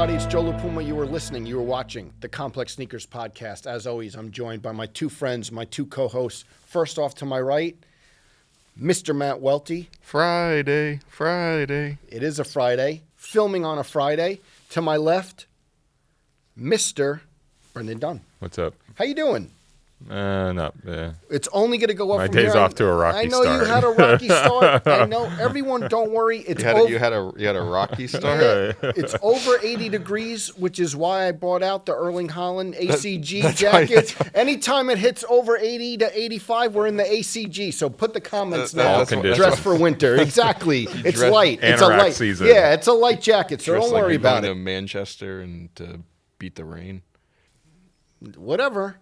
everybody. It's Joe LaPuma. You were listening. You were watching the Complex Sneakers Podcast. As always, I'm joined by my two friends, my two co-hosts. First off to my right, Mr. Matt Welty. Friday. It is a Friday. Filming on a Friday. To my left, Mr. Brendan Dunne. What's up? How you doing? It's only going to go up my from here. day's off to a rocky start. I know you had a rocky start. I know. Everyone, don't worry. It's you had a rocky start. It's over 80 degrees, which is why I brought out the Erling Haaland ACG jacket. Anytime it hits over 80 to 85, we're in the ACG. So put the comments now. Dress for winter. Exactly. It's light. It's a light season. Yeah, it's a light jacket. So don't worry about it. To Manchester and to beat the rain. Whatever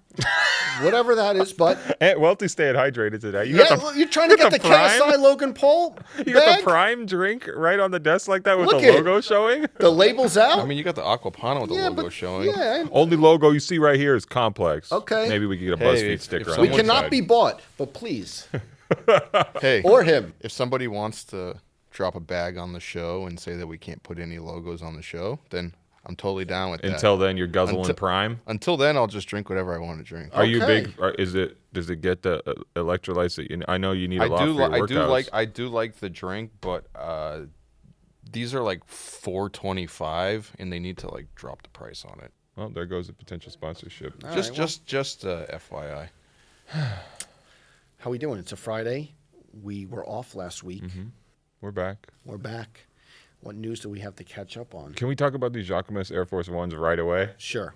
that is, but Welty staying hydrated today. You're trying to get the KSI Logan Paul You got the Prime drink right on the desk like that with Look the logo showing. The label's out. I mean, you got the Aquapano with the logo showing. Yeah. Only logo you see right here is Complex. Okay. Maybe we can get a BuzzFeed sticker on We one cannot side. be bought, but please. Hey, or him. If somebody wants to drop a bag on the show and say that we can't put any logos on the show, then I'm totally down with that. Until then, you're guzzling Prime. Until then, I'll just drink whatever I want to drink. Are you big? Does it get the electrolytes that you? I know you need a lot for your workouts. I do like the drink, but these are like $4.25, and they need to like drop the price on it. Well, there goes the potential sponsorship. Just FYI. How we doing? It's a Friday. We were off last week. Mm-hmm. We're back. What news do we have to catch up on? Can we talk about these Jacquemus Air Force Ones right away? Sure.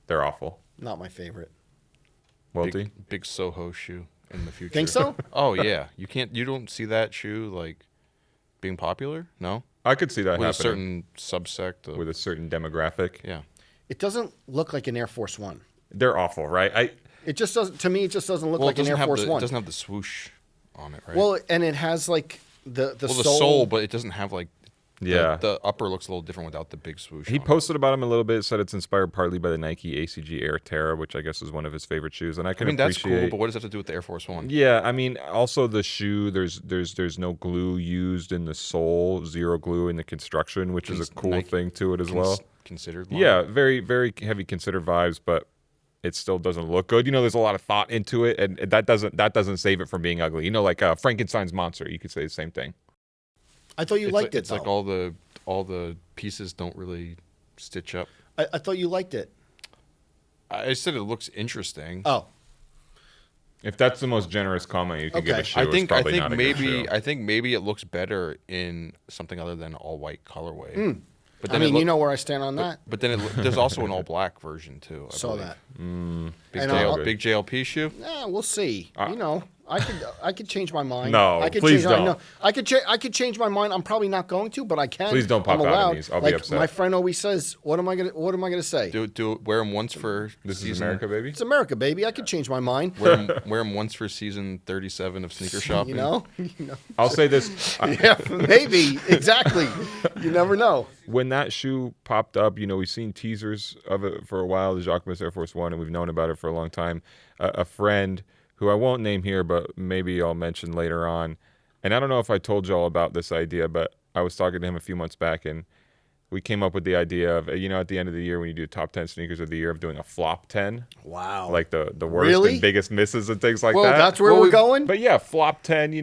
They're awful. Not my favorite. Welty? Big Soho shoe in the future. Think so? Oh yeah. You don't see that shoe like being popular? No? I could see that with happening. A certain subsect of, with a certain demographic. Yeah. It doesn't look like an Air Force One. They're awful, right? It just doesn't. To me, it just doesn't look like an Air Force One. It doesn't have the swoosh on it, right? Well, and it has like the sole, but it doesn't have like. Yeah. The upper looks a little different without the big swoosh. He posted about him a little bit, said it's inspired partly by the Nike ACG Air Terra, which I guess is one of his favorite shoes. And I mean, that's cool, but what does that have to do with the Air Force One? Yeah, I mean, also the shoe, there's no glue used in the sole, zero glue in the construction, which is a cool thing to it as well. Considered line. Yeah, very, very heavy considered vibes, but it still doesn't look good. You know, there's a lot of thought into it, and that doesn't save it from being ugly. You know, like Frankenstein's monster, you could say the same thing. I thought you liked it. It's like all the pieces don't really stitch up. I thought you liked it. I said it looks interesting. Oh, if that's the most generous comment you could give a shoe, I think maybe it looks better in something other than all white colorway. But then you know where I stand on that. But then there's also an all black version too. I saw believe. that. Big JLP shoe. Yeah, we'll see. I could change my mind. No, please don't. I could change my mind. I'm probably not going to, but I can. Please don't pop I'm out of these. I'll be upset. My friend always says, "What am I gonna say?" Wear them once for this season. Is America, baby. It's America, baby. I could change my mind. Wear them once for season 37 of sneaker shopping. You know. I'll say this. Yeah, maybe exactly. You never know. When that shoe popped up, we've seen teasers of it for a while, the Jacquemus Air Force One, and we've known about it for a long time. A friend who I won't name here, but maybe I'll mention later on. And I don't know if I told y'all about this idea, but I was talking to him a few months back, and we came up with the idea of, at the end of the year when you do top 10 sneakers of the year, of doing a flop 10. Wow. Like the worst and biggest misses and things like that. Well, that's where we're going? But yeah, flop 10, We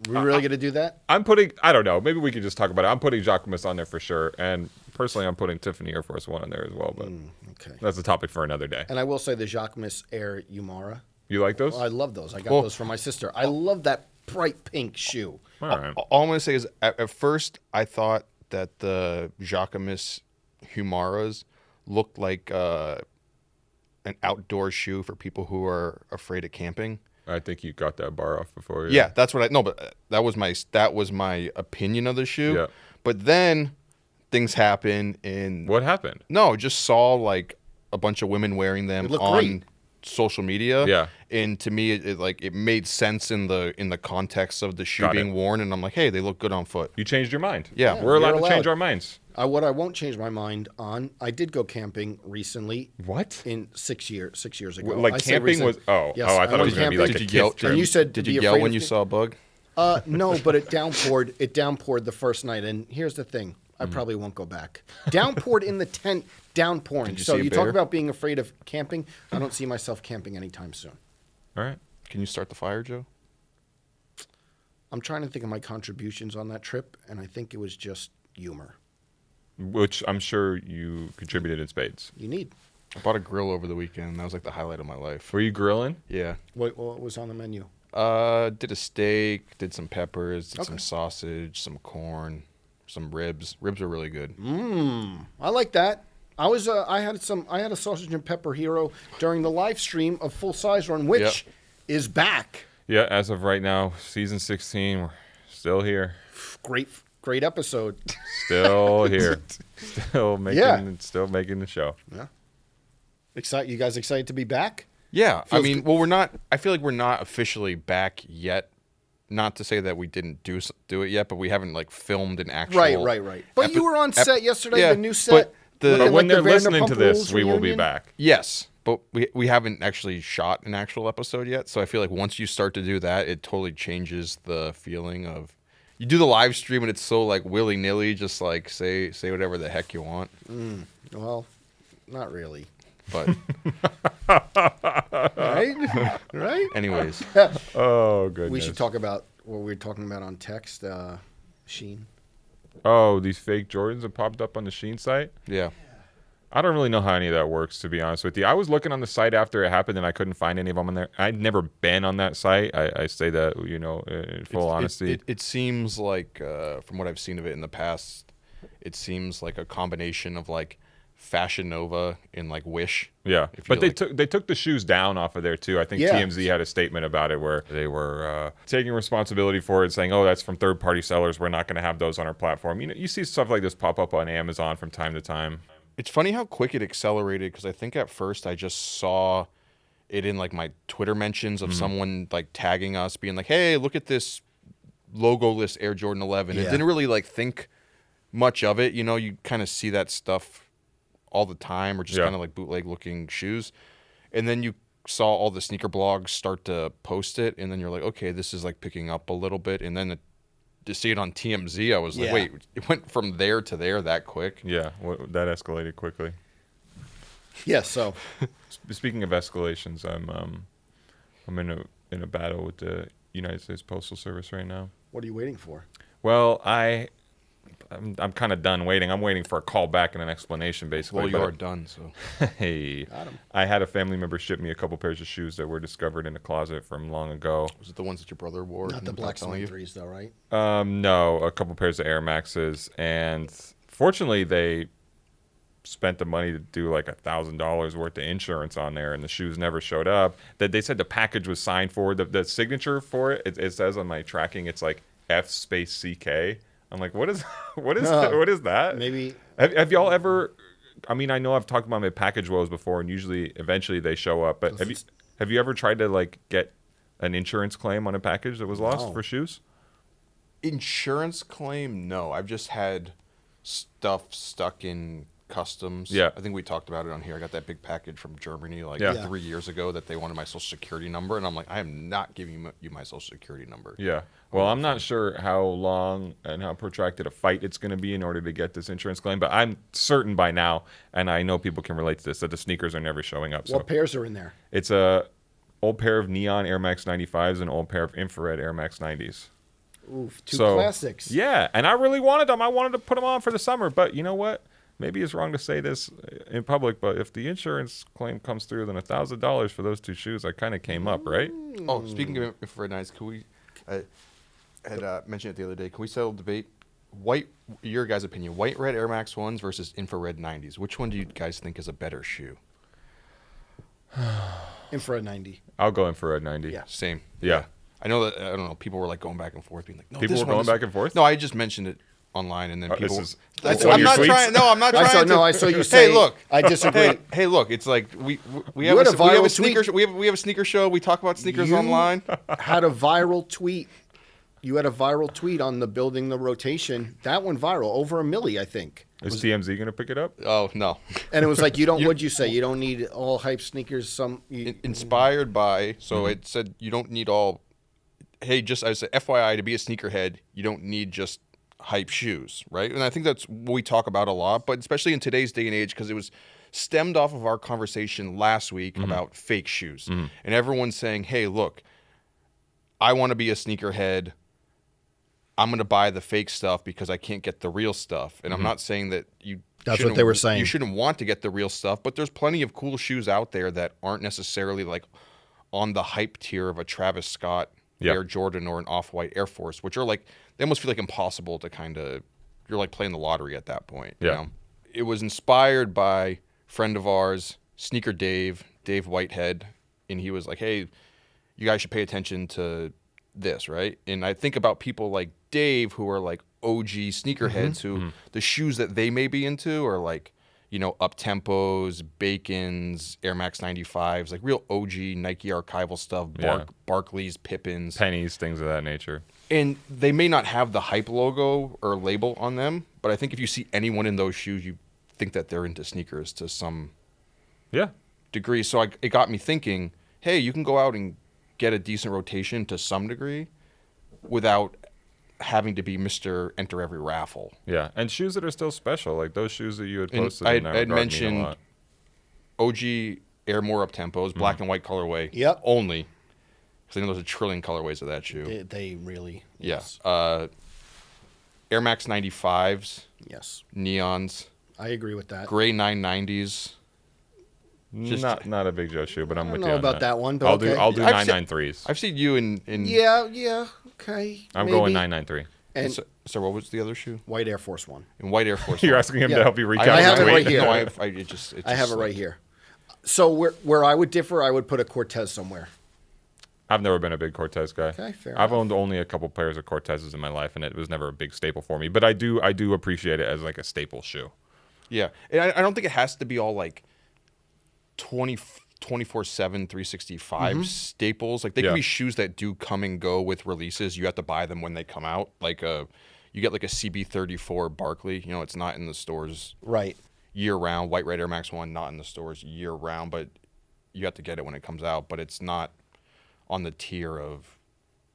really going to do that? I don't know. Maybe we could just talk about it. I'm putting Jacquemus on there for sure. And personally, I'm putting Tiffany Air Force One on there as well. But okay, that's a topic for another day. And I will say the Jacquemus Air Umara. You like those? I love those. I got those for my sister. I love that bright pink shoe. All right. All I'm going to say is at first I thought that the Jacquemus Humaras looked like an outdoor shoe for people who are afraid of camping. I think you got that bar off before. Yeah, that's what but that was my opinion of the shoe. Yeah. But then things happen and what happened? No, just saw like a bunch of women wearing them on great. Social media. Yeah. And to me it made sense in the context of the shoe being worn, and I'm like, hey, they look good on foot. You changed your mind. Yeah. We're allowed to change our minds. What I won't change my mind on, I did go camping recently. What? In 6 years ago. Like camping was, yes, I thought it was going to be like did a you yell, gift trip. And you said, did you yell when you saw a bug? No, but it downpoured the first night. And here's the thing. I probably won't go back. Downpoured in the tent, downpouring. you So see a you talk bear? about being afraid of camping. I don't see myself camping anytime soon. All right. Can you start the fire, Joe? I'm trying to think of my contributions on that trip, and I think it was just humor. Which I'm sure you contributed in spades. You need. I bought a grill over the weekend. That was like the highlight of my life. Were you grilling? Yeah. What was on the menu? Did a steak, did some peppers, did some Okay. sausage, some corn, some ribs. Ribs were really good. I like that. I had a sausage and pepper hero during the live stream of Full Size Run, which is back. Yeah, as of right now, season 16, we're still here. Great episode. Still here. Still making the show. Yeah. You guys excited to be back? Yeah. I Feels mean, good. well, I feel like we're not officially back yet. Not to say that we didn't do it yet, but we haven't like filmed an actual. Right. But you were on set yesterday, yeah, the new set. but looking But when like the they're listening to Vanderpump this, Rules we will be reunion. back. Yes, but we haven't actually shot an actual episode yet. So I feel like once you start to do that, it totally changes the feeling of. You do the live stream and it's so like willy nilly, just like say whatever the heck you want. Well, not really. But Right? anyways, Oh, goodness. We should talk about what we were talking about on text, Shein. Oh, these fake Jordans that popped up on the Shein site? yeah. I don't really know how any of that works, to be honest with you. I was looking on the site after it happened, and I couldn't find any of them on there. I'd never been on that site. I say that, in full honesty. It seems like, from what I've seen of it in the past, it seems like a combination of like Fashion Nova and like Wish. Yeah, If you but like- they took the shoes down off of there too. I think Yeah. TMZ had a statement about it where they were taking responsibility for it, saying, "Oh, that's from third-party sellers. We're not going to have those on our platform." You see stuff like this pop up on Amazon from time to time. It's funny how quick it accelerated because I think at first I just saw it in like my Twitter mentions of someone like tagging us, being like, "Hey, look at this logo-less Air Jordan 11." It Yeah. didn't really like think much of it. You kind of see that stuff all the time, or just Yeah. kind of like bootleg-looking shoes, and then you saw all the sneaker blogs start to post it, and then you're like, "Okay, this is like picking up a little bit," and then to see it on TMZ, I was like, Yeah. "Wait, it went from there to there that quick?" Yeah, that escalated quickly. Yeah, so Speaking of escalations, I'm in a battle with the United States Postal Service right now. what are you waiting for? Well, I'm kind of done waiting. I'm waiting for a call back and an explanation, basically. Well, you but- are done, so. Hey, Got 'em. I had a family member ship me a couple pairs of shoes that were discovered in a closet from long ago. Was it the ones that your brother wore? Not and the without Black telling Swan you? 3s, though, right? No, a couple pairs of Air Maxes, and fortunately, they spent the money to do like $1,000 worth of insurance on there, and the shoes never showed up. That they said the package was signed for. The signature for it says on my tracking, it's like F_CK. I'm like, what is what is that? Maybe. Have y'all ever? I mean, I know I've talked about my package woes before, and eventually they show up. But have you ever tried to like get an insurance claim on a package that was lost No. for shoes? Insurance claim? No. I've just had stuff stuck in customs. Yeah. I think we talked about it on here. I got that big package from Germany like Yeah. 3 years ago that they wanted my social security number. And I'm like, I am not giving you my social security number. Yeah. Well, I'm not sure how long and how protracted a fight it's going to be in order to get this insurance claim, but I'm certain by now, and I know people can relate to this, that the sneakers are never showing up. So What pairs are in there? it's a old pair of neon Air Max 95s and an old pair of infrared Air Max 90s. Oof, two So, classics. Yeah, and I really wanted them. I wanted to put them on for the summer, but you know what? Maybe it's wrong to say this in public, but if the insurance claim comes through, then $1,000 for those two shoes, I kind of came up, right? Oh, speaking of infrared nights, can we? I had mentioned it the other day. Can we settle a debate? Your guys' opinion: white red Air Max 1s versus infrared 90s. Which one do you guys think is a better shoe? Infrared 90. I'll go in for a 90. Yeah. Same. Yeah. I know that. I don't know. People were like going back and forth, being like, "No, People this were one going is-" back and forth? No, I just mentioned it online, and then This people. is That's one of I'm your not tweets? trying. No, I'm not trying. I saw you Hey, say. look. I disagree. Hey, look. It's like we You have had a a viral sneaker. tweet. We have a sneaker show. We talk about sneakers You online. had a viral tweet. You had a viral tweet on the building the rotation. That went viral, over 1 million, I think. Is TMZ going to pick it up? Oh no. And it was like, what'd you say? You don't need all hype sneakers. Inspired by. So it said you don't need all. Hey, I said FYI, to be a sneakerhead, you don't need just hype shoes, right? And I think that's what we talk about a lot, but especially in today's day and age, because it was stemmed off of our conversation last week about fake shoes. And everyone's saying, hey, look, I want to be a sneakerhead. I'm going to buy the fake stuff because I can't get the real stuff. And I'm not saying that that's what they were saying. You shouldn't want to get the real stuff, but there's plenty of cool shoes out there that aren't necessarily like on the hype tier of a Travis Scott Air Jordan or an Off-White Air Force, which are like, they almost feel like impossible to kind of, you're like playing the lottery at that point. You know? It was inspired by a friend of ours, Sneaker Dave Whitehead, and he was like, hey, you guys should pay attention to this, right? And I think about people like Dave who are like OG sneakerheads who the shoes that they may be into are like, you know, Up-Tempos, Bacons, Air Max 95s, like real OG Nike archival stuff, Barclays, Pippins. Pennies, things of that nature. And they may not have the hype logo or label on them, but I think if you see anyone in those shoes, you think that they're into sneakers to some degree. So it got me thinking, hey, you can go out and get a decent rotation to some degree without having to be Mr. Enter every raffle. Yeah, and shoes that are still special, like those shoes that you had posted. I had mentioned OG Airmore Up-Tempos, black and white colorway only. Because I know there's a trillion colorways of that shoe. They really, yes. Air Max 95s. Yes. Neons. I agree with that. Gray 990s. Not a Big Joe shoe, but I'm with you. I don't know about that one, but I'll do 993s. I've seen you in Yeah, okay. I'm going 993. And so what was the other shoe? White Air Force One. And White Air Force You're One. asking him to help you recap. I have it right here. No, I have it right here. So where I would differ, I would put a Cortez somewhere. I've never been a big Cortez guy. Okay, fair I've enough. owned only a couple pairs of Cortezes in my life, and it was never a big staple for me. But I do appreciate it as like a staple shoe. Yeah, and I don't think it has to be all like 24/7, 365 staples. Like they can be shoes that do come and go with releases. You have to buy them when they come out. Like you get like a CB34 Barkley. You know, it's not in the stores year round. White Red Air Max 1 not in the stores year round, but you have to get it when it comes out. But it's not on the tier of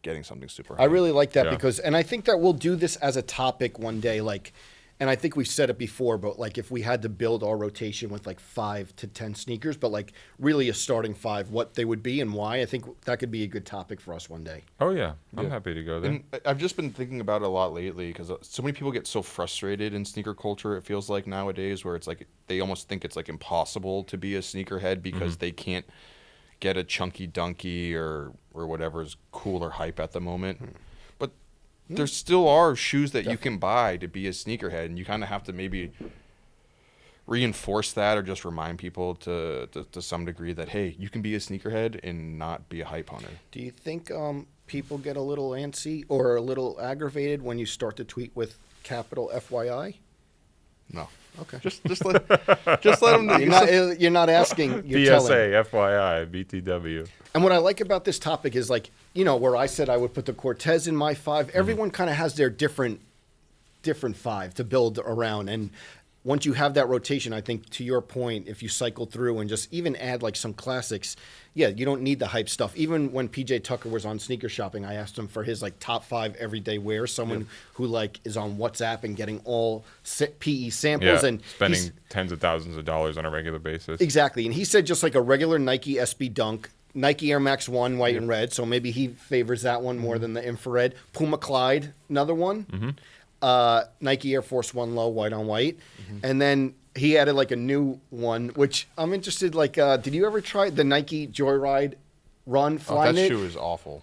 getting something super high. I really like that because, and I think that we'll do this as a topic one day, like, and I think we've said it before, but like if we had to build our rotation with like 5 to 10 sneakers, but like really a starting 5, what they would be and why, I think that could be a good topic for us one day. Oh yeah, I'm happy to go there. And I've just been thinking about it a lot lately because so many people get so frustrated in sneaker culture, it feels like nowadays, where it's like they almost think it's like impossible to be a sneakerhead because they can't get a chunky dunky or whatever's cool or hype at the moment. But there still are shoes that you can buy to be a sneakerhead, and you kind of have to maybe reinforce that or just remind people to some degree that, hey, you can be a sneakerhead and not be a hype hunter. Do you think people get a little antsy or a little aggravated when you start to tweet with capital FYI? No. Okay. Just let them know. You're not asking. You're PSA, telling. FYI, BTW. And what I like about this topic is like, you know, where I said I would put the Cortez in my 5. Everyone kind of has their different 5 to build around. And once you have that rotation, I think to your point, if you cycle through and just even add like some classics, you don't need the hype stuff. Even when PJ Tucker was on Sneaker Shopping, I asked him for his like top 5 everyday wear. Someone who like is on WhatsApp and getting all PE samples and spending tens of thousands of dollars on a regular basis. Exactly. And he said just like a regular Nike SB Dunk, Nike Air Max 1, white and red. So maybe he favors that one more than the infrared. Puma Clyde, another one. Nike Air Force 1 low, white on white. And then he added like a new one, which I'm interested, like, did you ever try the Nike Joyride Run Flyknit? That shoe is awful.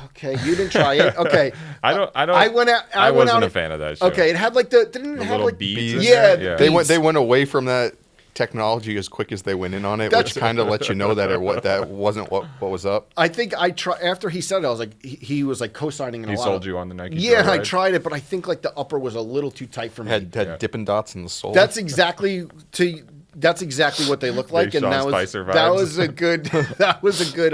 Okay, you didn't try it. Okay. I wasn't a fan of that shoe. Okay, it had like didn't it have little like beads. Yeah. They went away from that technology as quick as they went in on it, which kind of lets you know that that wasn't what was up. I think after he said it, I was like, he was like co-signing. He sold you on the Nike. Yeah, and I tried it, but I think like the upper was a little too tight for me. Had Dippin' Dots in the sole. That's exactly what they look like, and that was a good.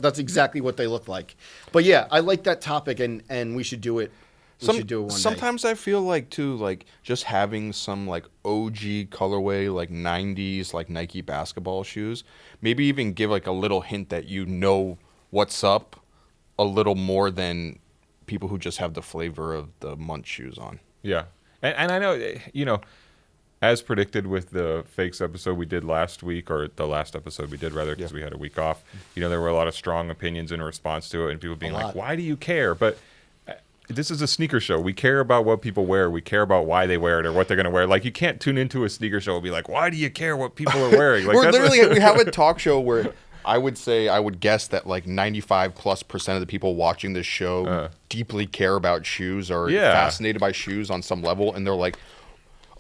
That's exactly what they look like. But yeah, I like that topic, and we should do it. Sometimes day. I feel like too, like just having some like OG colorway, like 90s, like Nike basketball shoes, maybe even give like a little hint that you know what's up a little more than people who just have the flavor of the Munch shoes on. Yeah. And I know, as predicted with the fakes episode we did last week, or the last episode we did rather, because we had a week off, there were a lot of strong opinions in response to it, and people being like, why do you care? But this is a sneaker show. We care about what people wear. We care about why they wear it or what they're going to wear. Like, you can't tune into a sneaker show and be like, why do you care what people are wearing? Like, we have a talk show where I would guess that like 95+% of the people watching this show deeply care about shoes or fascinated by shoes on some level. And they're like,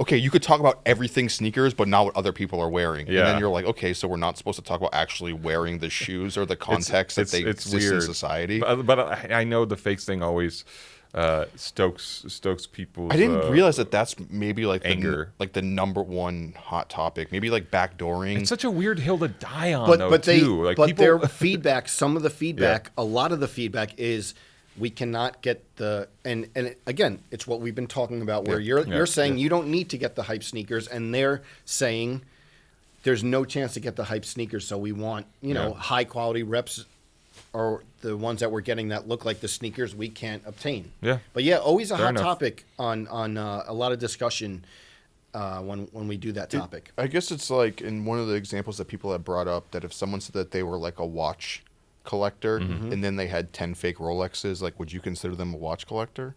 okay, you could talk about everything sneakers, but not what other people are wearing. Yeah. And then you're like, okay, so we're not supposed to talk about actually wearing the shoes or the context that they exist in society. But I know the fakes thing always stokes people's I didn't realize that that's maybe like anger. The number one hot topic. Maybe like backdooring. It's such a weird hill to die on, their feedback, some of the feedback, a lot of the feedback is we cannot get the and again, it's what we've been talking about where you're saying you don't need to get the hype sneakers, and they're saying there's no chance to get the hype sneakers, so we want high quality reps or the ones that we're getting that look like the sneakers we can't obtain. Yeah. But always a hot topic on a lot of discussion when we do that topic. I guess it's like in one of the examples that people have brought up that if someone said that they were like a watch collector and then they had 10 fake Rolexes, like, would you consider them a watch collector?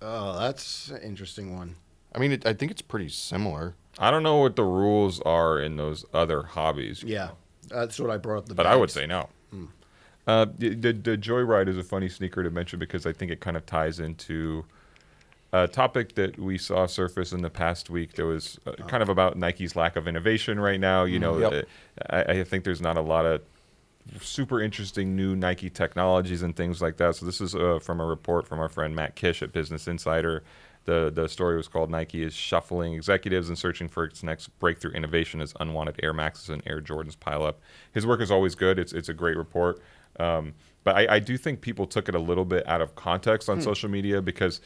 Oh, that's an interesting one. I mean, I think it's pretty similar. I don't know what the rules are in those other hobbies. Yeah, that's what I brought up. But I would say no. The Joyride is a funny sneaker to mention because I think it kind of ties into a topic that we saw surface in the past week. That was kind of about Nike's lack of innovation right now. I think there's not a lot of super interesting new Nike technologies and things like that. So this is from a report from our friend Matt Kish at Business Insider. The story was called "Nike is Shuffling Executives and Searching for its Next Breakthrough Innovation as Unwanted Air Maxes and Air Jordans Pile Up." His work is always good. It's a great report. But I do think people took it a little bit out of context on social media because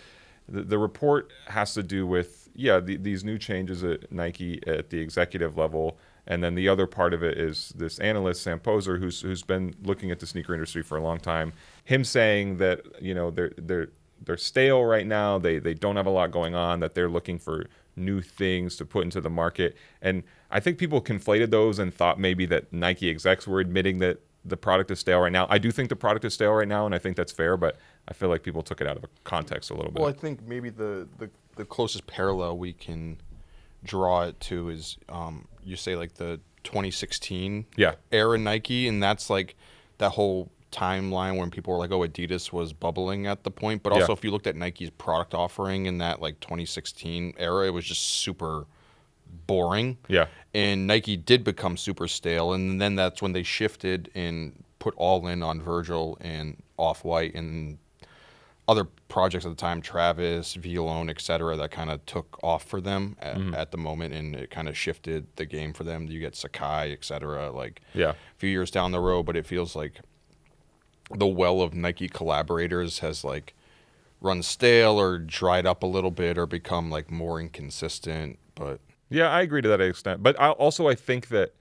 the report has to do with, these new changes at Nike at the executive level. And then the other part of it is this analyst, Sam Poser, who's been looking at the sneaker industry for a long time. Him saying that, they're stale right now. They don't have a lot going on, that they're looking for new things to put into the market. And I think people conflated those and thought maybe that Nike execs were admitting that the product is stale right now. I do think the product is stale right now, and I think that's fair, but I feel like people took it out of context a little bit. Well, I think maybe the closest parallel we can draw it to is you say like the 2016 era Nike, and that's like that whole timeline when people were like, oh, Adidas was bubbling at the point. But also if you looked at Nike's product offering in that like 2016 era, it was just super boring. Yeah. And Nike did become super stale, and then that's when they shifted and put all in on Virgil and Off-White and other projects at the time, Travis, Vlone, et cetera, that kind of took off for them at the moment, and it kind of shifted the game for them. You get Sakai, et cetera, a few years down the road, but it feels like the well of Nike collaborators has like run stale or dried up a little bit or become like more inconsistent. But yeah, I agree to that extent. But I think that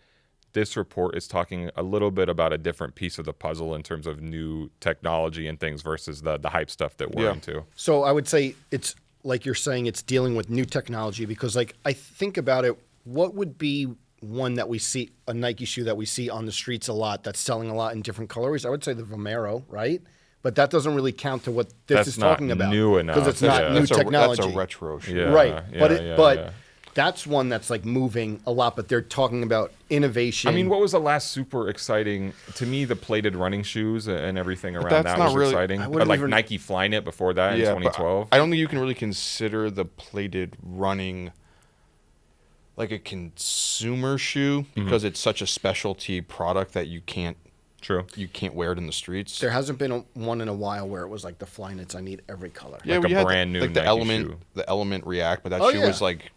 this report is talking a little bit about a different piece of the puzzle in terms of new technology and things versus the hype stuff that we're into. So I would say it's like you're saying, it's dealing with new technology because like I think about it, what would be one that we see, a Nike shoe that we see on the streets a lot that's selling a lot in different colorways? I would say the Vomero, right? But that doesn't really count to what this is talking about. That's not new enough. Because it's not new technology. That's a retro shoe. Yeah, right. But that's one that's like moving a lot, but they're talking about innovation. I mean, what was the last super exciting, to me, the plated running shoes and everything around that was really exciting. Like Nike Flyknit before that in 2012. I don't think you can really consider the plated running like a consumer shoe because it's such a specialty product that you can't wear it in the streets. There hasn't been one in a while where it was like the Flyknits, I need every color. Yeah, like a brand new like Nike shoe. The Element React, but that shoe was like,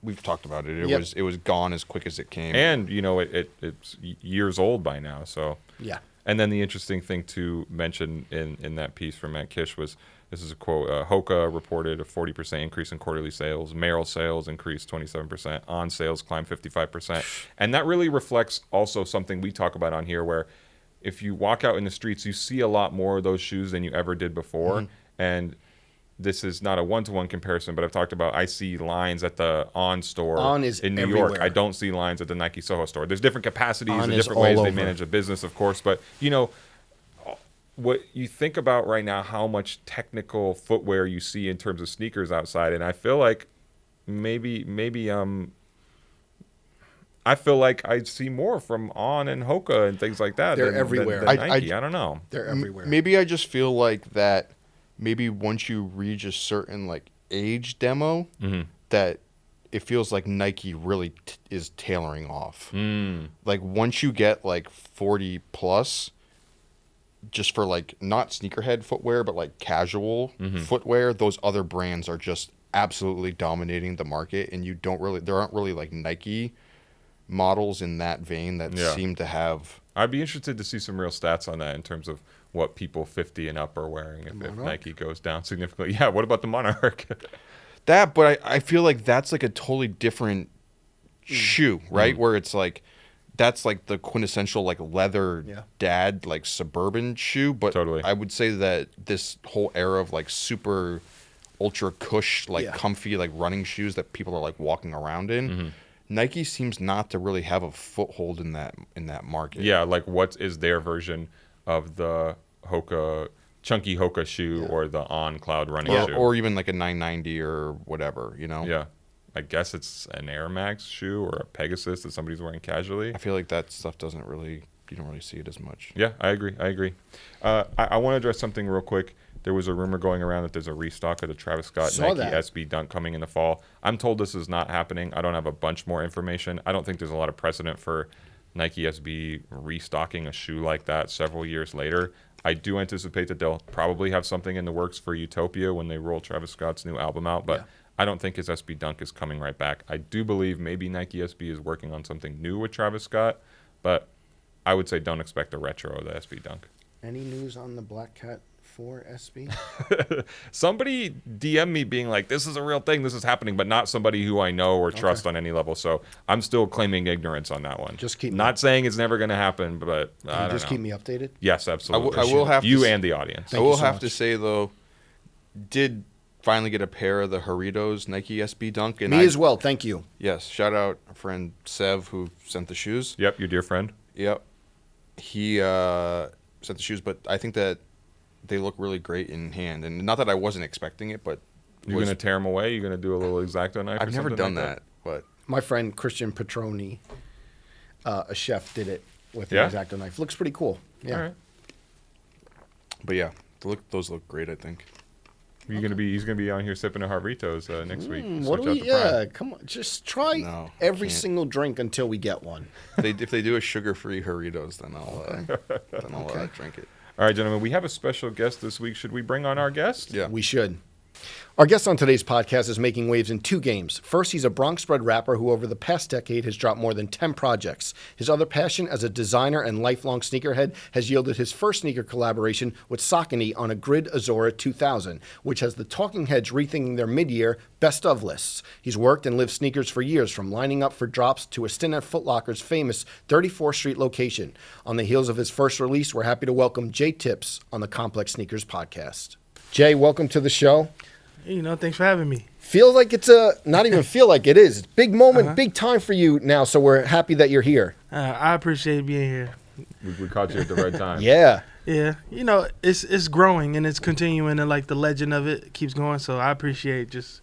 we've talked about it. It was gone as quick as it came. And it's years old by now. So yeah. And then the interesting thing to mention in that piece from Matt Kish was, this is a quote, Hoka reported a 40% increase in quarterly sales. Merrell sales increased 27%. On sales climbed 55%. And that really reflects also something we talk about on here where if you walk out in the streets, you see a lot more of those shoes than you ever did before. Mm-hmm. And this is not a one-to-one comparison, but I've talked about, I see lines at the On store in New York. I don't see lines at the Nike Soho store. There's different capacities and different ways they manage a business, of course. But, you know, what you think about right now, how much technical footwear you see in terms of sneakers outside. And I feel like maybe I feel like I see more from On and Hoka and things like that. They're everywhere. Than Nike. I don't know. They're everywhere. Maybe I just feel like that maybe once you reach a certain like age demo, that it feels like Nike really is tailoring off. Like once you get like 40 plus, just for like not sneakerhead footwear, but like casual footwear, those other brands are just absolutely dominating the market, and there aren't really like Nike models in that vein that seem to have. I'd be interested to see some real stats on that in terms of what people 50 and up are wearing if Nike goes down significantly. Yeah, what about the Monarch? But I feel like that's like a totally different shoe, right? Where it's like that's like the quintessential like leather dad like suburban shoe. But totally. I would say that this whole era of like super ultra cush like comfy like running shoes that people are like walking around in, Nike seems not to really have a foothold in that market. Yeah, like what is their version of the Hoka chunky Hoka shoe or the On Cloud running shoe, or even like a 990 or whatever, you know? Yeah, I guess it's an Air Max shoe or a Pegasus that somebody's wearing casually. I feel like that stuff you don't really see it as much. Yeah, I agree. I want to address something real quick. There was a rumor going around that there's a restock of the Travis Scott Nike SB Dunk coming in the fall. I'm told this is not happening. I don't have a bunch more information. I don't think there's a lot of precedent for Nike SB restocking a shoe like that several years later. I do anticipate that they'll probably have something in the works for Utopia when they roll Travis Scott's new album out, but I don't think his SB Dunk is coming right back. I do believe maybe Nike SB is working on something new with Travis Scott, but I would say don't expect a retro of the SB Dunk. Any news on the Black Cat 4 SB? Somebody DM me being like, this is a real thing, this is happening, but not somebody who I know or trust on any level. So I'm still claiming ignorance on that one. Just keep not saying it's never going to happen, but I don't know. Keep me updated. Yes, absolutely. I will have you and the audience. I will have to say though, did finally get a pair of the Doritos Nike SB Dunk. And me as well. Thank you. Yes, shout out our friend Sev who sent the shoes. Yep, your dear friend. Yep, he sent the shoes, but I think that they look really great in hand, and not that I wasn't expecting it, but you're gonna tear them away. You're gonna do a little X-Acto knife. I've never done that, but my friend Christian Petroni, a chef, did it with an X-Acto knife. Looks pretty cool. Yeah. All right. But yeah, those look great. I think. He's gonna be on here sipping a Jarritos next week. What do we? Yeah, come on, just try every single drink until we get one. If they do a sugar-free Doritos, then I'll drink it. All right, gentlemen, we have a special guest this week. Should we bring on our guest? Yeah, we should. Our guest on today's podcast is making waves in two games. First, he's a Bronx bred rapper who over the past decade has dropped more than 10 projects. His other passion as a designer and lifelong sneakerhead has yielded his first sneaker collaboration with Saucony on a Grid Azura 2000, which has the talking heads rethinking their mid-year best of lists. He's worked and lived sneakers for years, from lining up for drops to a stint at Footlocker's famous 34th Street location. On the heels of his first release, we're happy to welcome Jae Tips on the Complex Sneakers podcast. Jae, welcome to the show. Thanks for having me. Feel like it's not even feel like it is. It's a big moment, big time for you now, so we're happy that you're here. I appreciate being here. We caught you at the right time. Yeah. Yeah. It's growing and it's continuing, and like the legend of it keeps going, so I appreciate just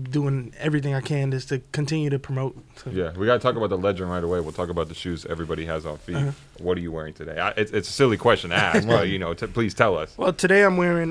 doing everything I can just to continue to promote. So. Yeah, we got to talk about the legend right away. We'll talk about the shoes everybody has on feet. What are you wearing today? It's a silly question to ask, but please tell us. Well, today I'm wearing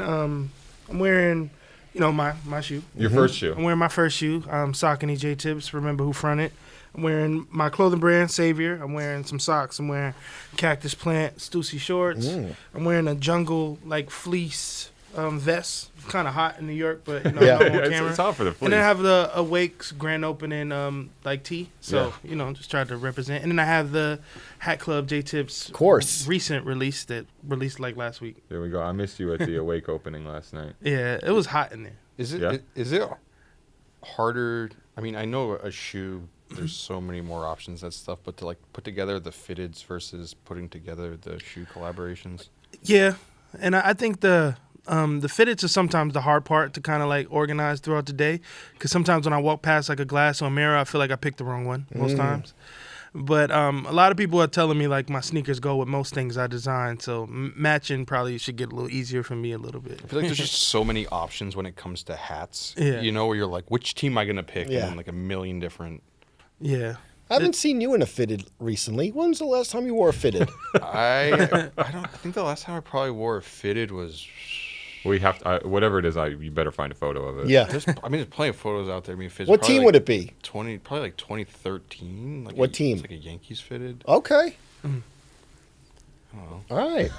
my shoe. Your first shoe. I'm wearing my first shoe. Saucony Jae Tips. Remember who fronted. I'm wearing my clothing brand, Savior. I'm wearing some socks. I'm wearing Cactus Plant Stussy shorts. I'm wearing a jungle fleece vest. It's kind of hot in New York, but I'm on camera. It's hot for the fleece. And then I have the Awake's grand opening tee. So just tried to represent. And then I have the Hat Club Jae Tips recent release that released last week. There we go. I missed you at the Awake opening last night. Yeah, it was hot in there. Is it harder? I mean, I know a shoe there's so many more options and stuff, but to like put together the fitteds versus putting together the shoe collaborations. Yeah, and I think the fitteds is sometimes the hard part to kind of like organize throughout the day, because sometimes when I walk past like a glass or a mirror, I feel like I picked the wrong one most times. But a lot of people are telling me like my sneakers go with most things I design, so matching probably should get a little easier for me a little bit. I feel like there's just so many options when it comes to hats. Yeah. You know, where you're like, which team am I gonna pick? Yeah. And then like a million different. Yeah. I haven't seen you in a fitted recently. When's the last time you wore a fitted? I think the last time I probably wore a fitted was. We have to, whatever it is. You better find a photo of it. Yeah. There's plenty of photos out there. I mean, fitted. What team would it be? Probably like 2013. Like What team? It's like a Yankees fitted. Okay. I don't know. All right.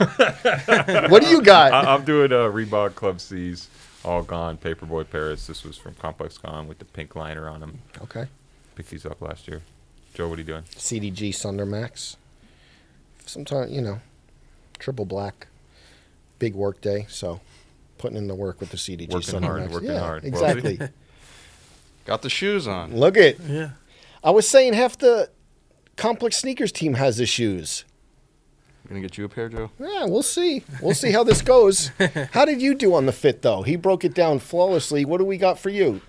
What do you got? I'm doing a Reebok Club C's, all gone, Paperboy Paris. This was from Complex Con with the pink liner on them. Okay. Picked these up last year. Joe, what are you doing? CDG Thunder Max. Sometimes, triple black. Big work day, so putting in the work with the CDG Working Thunder hard, Max. working yeah, hard. Exactly. Got the shoes on. Look it. Yeah. I was saying half the Complex Sneakers team has the shoes. Gonna get you a pair, Joe? Yeah, we'll see. We'll see how this goes. How did you do on the fit, though? He broke it down flawlessly. What do we got for you?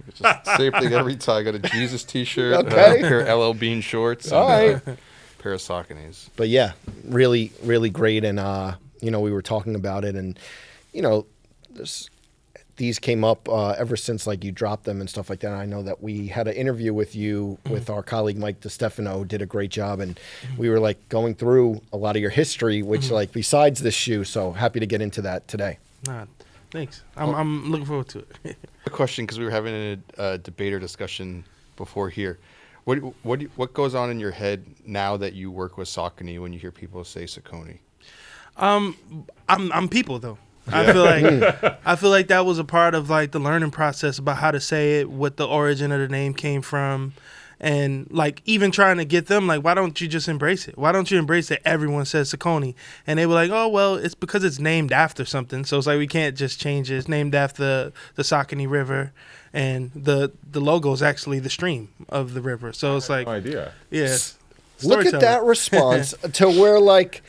It's just same thing every time. I got a Jesus T-shirt, Okay. a pair of LL Bean shorts, All and right. a pair of Sauconys. But yeah, really, really great. And, we were talking about it. And, these came up ever since, like, you dropped them and stuff like that. And I know that we had an interview with you with our colleague Mike DeStefano, did a great job. And we were, like, going through a lot of your history, which, like, besides this shoe. So happy to get into that today. Nah, thanks. I'm looking forward to it. A question, because we were having a debate or discussion before here. What goes on in your head now that you work with Saucony when you hear people say Saucony? I'm people though. I feel like that was a part of like the learning process about how to say it, what the origin of the name came from, and like even trying to get them like, why don't you just embrace it? Why don't you embrace that everyone says Saucony? And they were like, oh well, it's because it's named after something. So it's like we can't just change it. It's named after the Saucony River, and the logo is actually the stream of the river. So it's like, No idea. yeah. Look at storytelling. that response to where, like,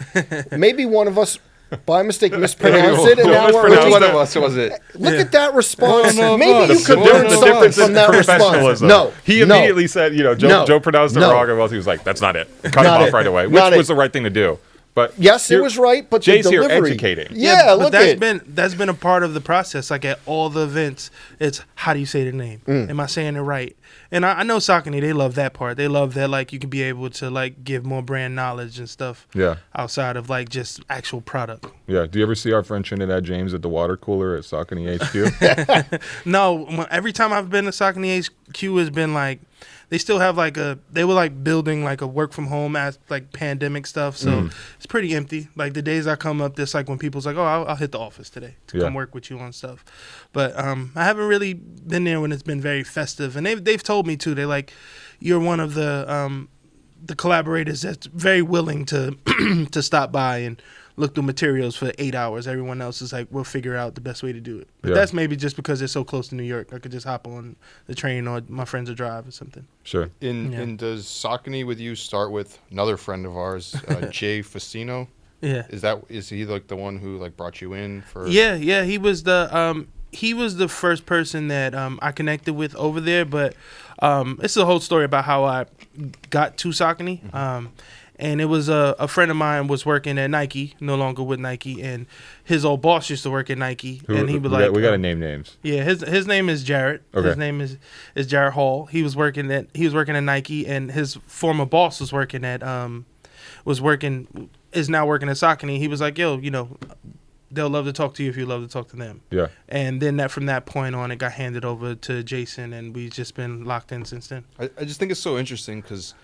maybe one of us by mistake mispronounced it, and now we're Which one of us was it? Look at that response. No, Maybe you could the learn difference something is from that response. Professionalism. No, He no. immediately said, Joe pronounced it No. wrong, and he was like, that's not it. Cut Not him off it. right away, which Not was it. the right thing to do. But Yes, it was right, but Jay's the here delivery. educating. Yeah, but look that's been a part of the process. Like at all the events, it's how do you say the name? Am I saying it right? And I know Saucony, they love that part. They love that like you can be able to like give more brand knowledge and stuff. Yeah. Outside of like just actual product. Yeah. Do you ever see our friend Trinidad James at the water cooler at Saucony HQ? No, every time I've been to Saucony HQ has been like they still have like they were like building like a work from home as like pandemic stuff. So it's pretty empty. Like the days I come up, this like when people's like, oh, I'll hit the office today to come work with you on stuff. But I haven't really been there when it's been very festive. And they've told me too. They like, you're one of the collaborators that's very willing to to stop by and look through materials for 8 hours. Everyone else is like, we'll figure out the best way to do it. But that's maybe just because it's so close to New York. I could just hop on the train or my friends will drive or something. Sure. And does Saucony with you start with another friend of ours, Jay Facino? Yeah. Is he like the one who like brought you in for? Yeah. He was the first person that I connected with over there. But it's a whole story about how I got to Saucony. And it was a friend of mine was working at Nike, no longer with Nike, and his old boss used to work at Nike. And he was like, we got to name names. Yeah, his name is Jarrett. Okay. His name is Jarrett Hall. He was working at Nike, and his former boss was working at is now working at Saucony. He was like, yo, they'll love to talk to you if you love to talk to them. Yeah. And then from that point on, it got handed over to Jason, and we've just been locked in since then. I just think it's so interesting because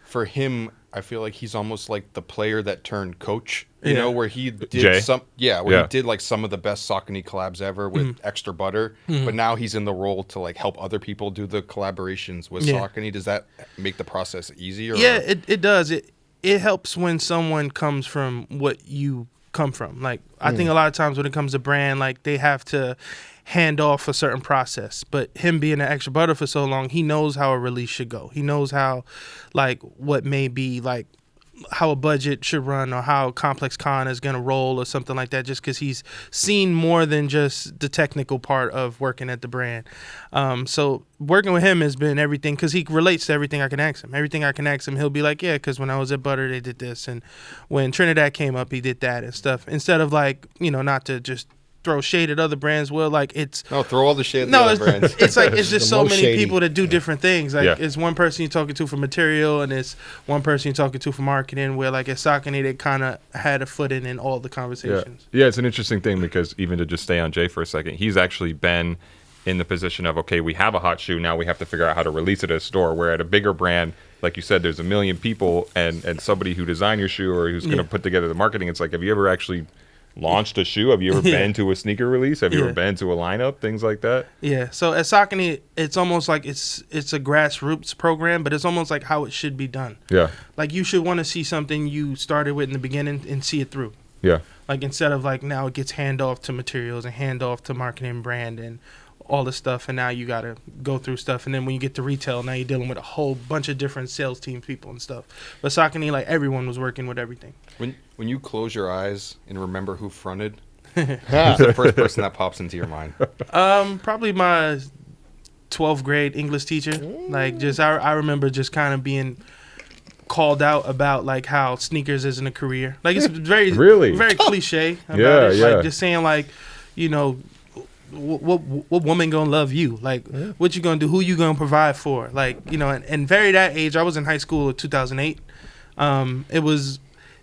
for him, I feel like he's almost like the player that turned coach, where he did Jay? he did like some of the best Saucony collabs ever with extra butter, but now he's in the role to like help other people do the collaborations with Saucony. Does that make the process easier? Yeah, it does. It helps when someone comes from what you come from. Like I think a lot of times when it comes to brand, like they have to hand off a certain process. But him being an extra butter for so long, he knows how a release should go. He knows how, like, what may be, like, how a budget should run or how a complex con is going to roll or something like that, just because he's seen more than just the technical part of working at the brand. So working with him has been everything, because he relates to everything I can ask him. Everything I can ask him, he'll be like, yeah, because when I was at Butter, they did this. And when Trinidad came up, he did that and stuff. Instead of, like, you know, not to just throw shade at other brands. Well, like, it's no, throw all the shade at the other brands. It's like, it's just so many shady people that do different things. Like, it's one person you're talking to for material, and it's one person you're talking to for marketing. Where, like, at Saucony, they kind of had a foot in all the conversations. Yeah, it's an interesting thing, because even to just stay on Jay for a second, he's actually been in the position of, okay, we have a hot shoe, now we have to figure out how to release it at a store. Where at a bigger brand, like you said, there's a million people, and somebody who designed your shoe or who's going to put together the marketing. It's like, have you ever actually launched a shoe? Have you ever been to a sneaker release? Have you ever been to a lineup? Things like that. Yeah. So at Saucony, it's almost like it's a grassroots program, but it's almost like how it should be done. Yeah. Like, you should want to see something you started with in the beginning and see it through. Yeah. Like, instead of, like, now it gets hand off to materials and hand off to marketing, brand, and all this stuff, and now you got to go through stuff. And then when you get to retail, now you're dealing with a whole bunch of different sales team people and stuff. But Saucony, like, everyone was working with everything. When you close your eyes and remember who fronted, who's the first person that pops into your mind? Probably my 12th grade English teacher. Like, just I remember just kind of being called out about, like, how sneakers isn't a career. Like, it's very very cliche about it. Like, just saying, like, you know, what woman gonna love you? Like, what you gonna do? Who you gonna provide for? Like, you know, and very that age, I was in high school in 2008.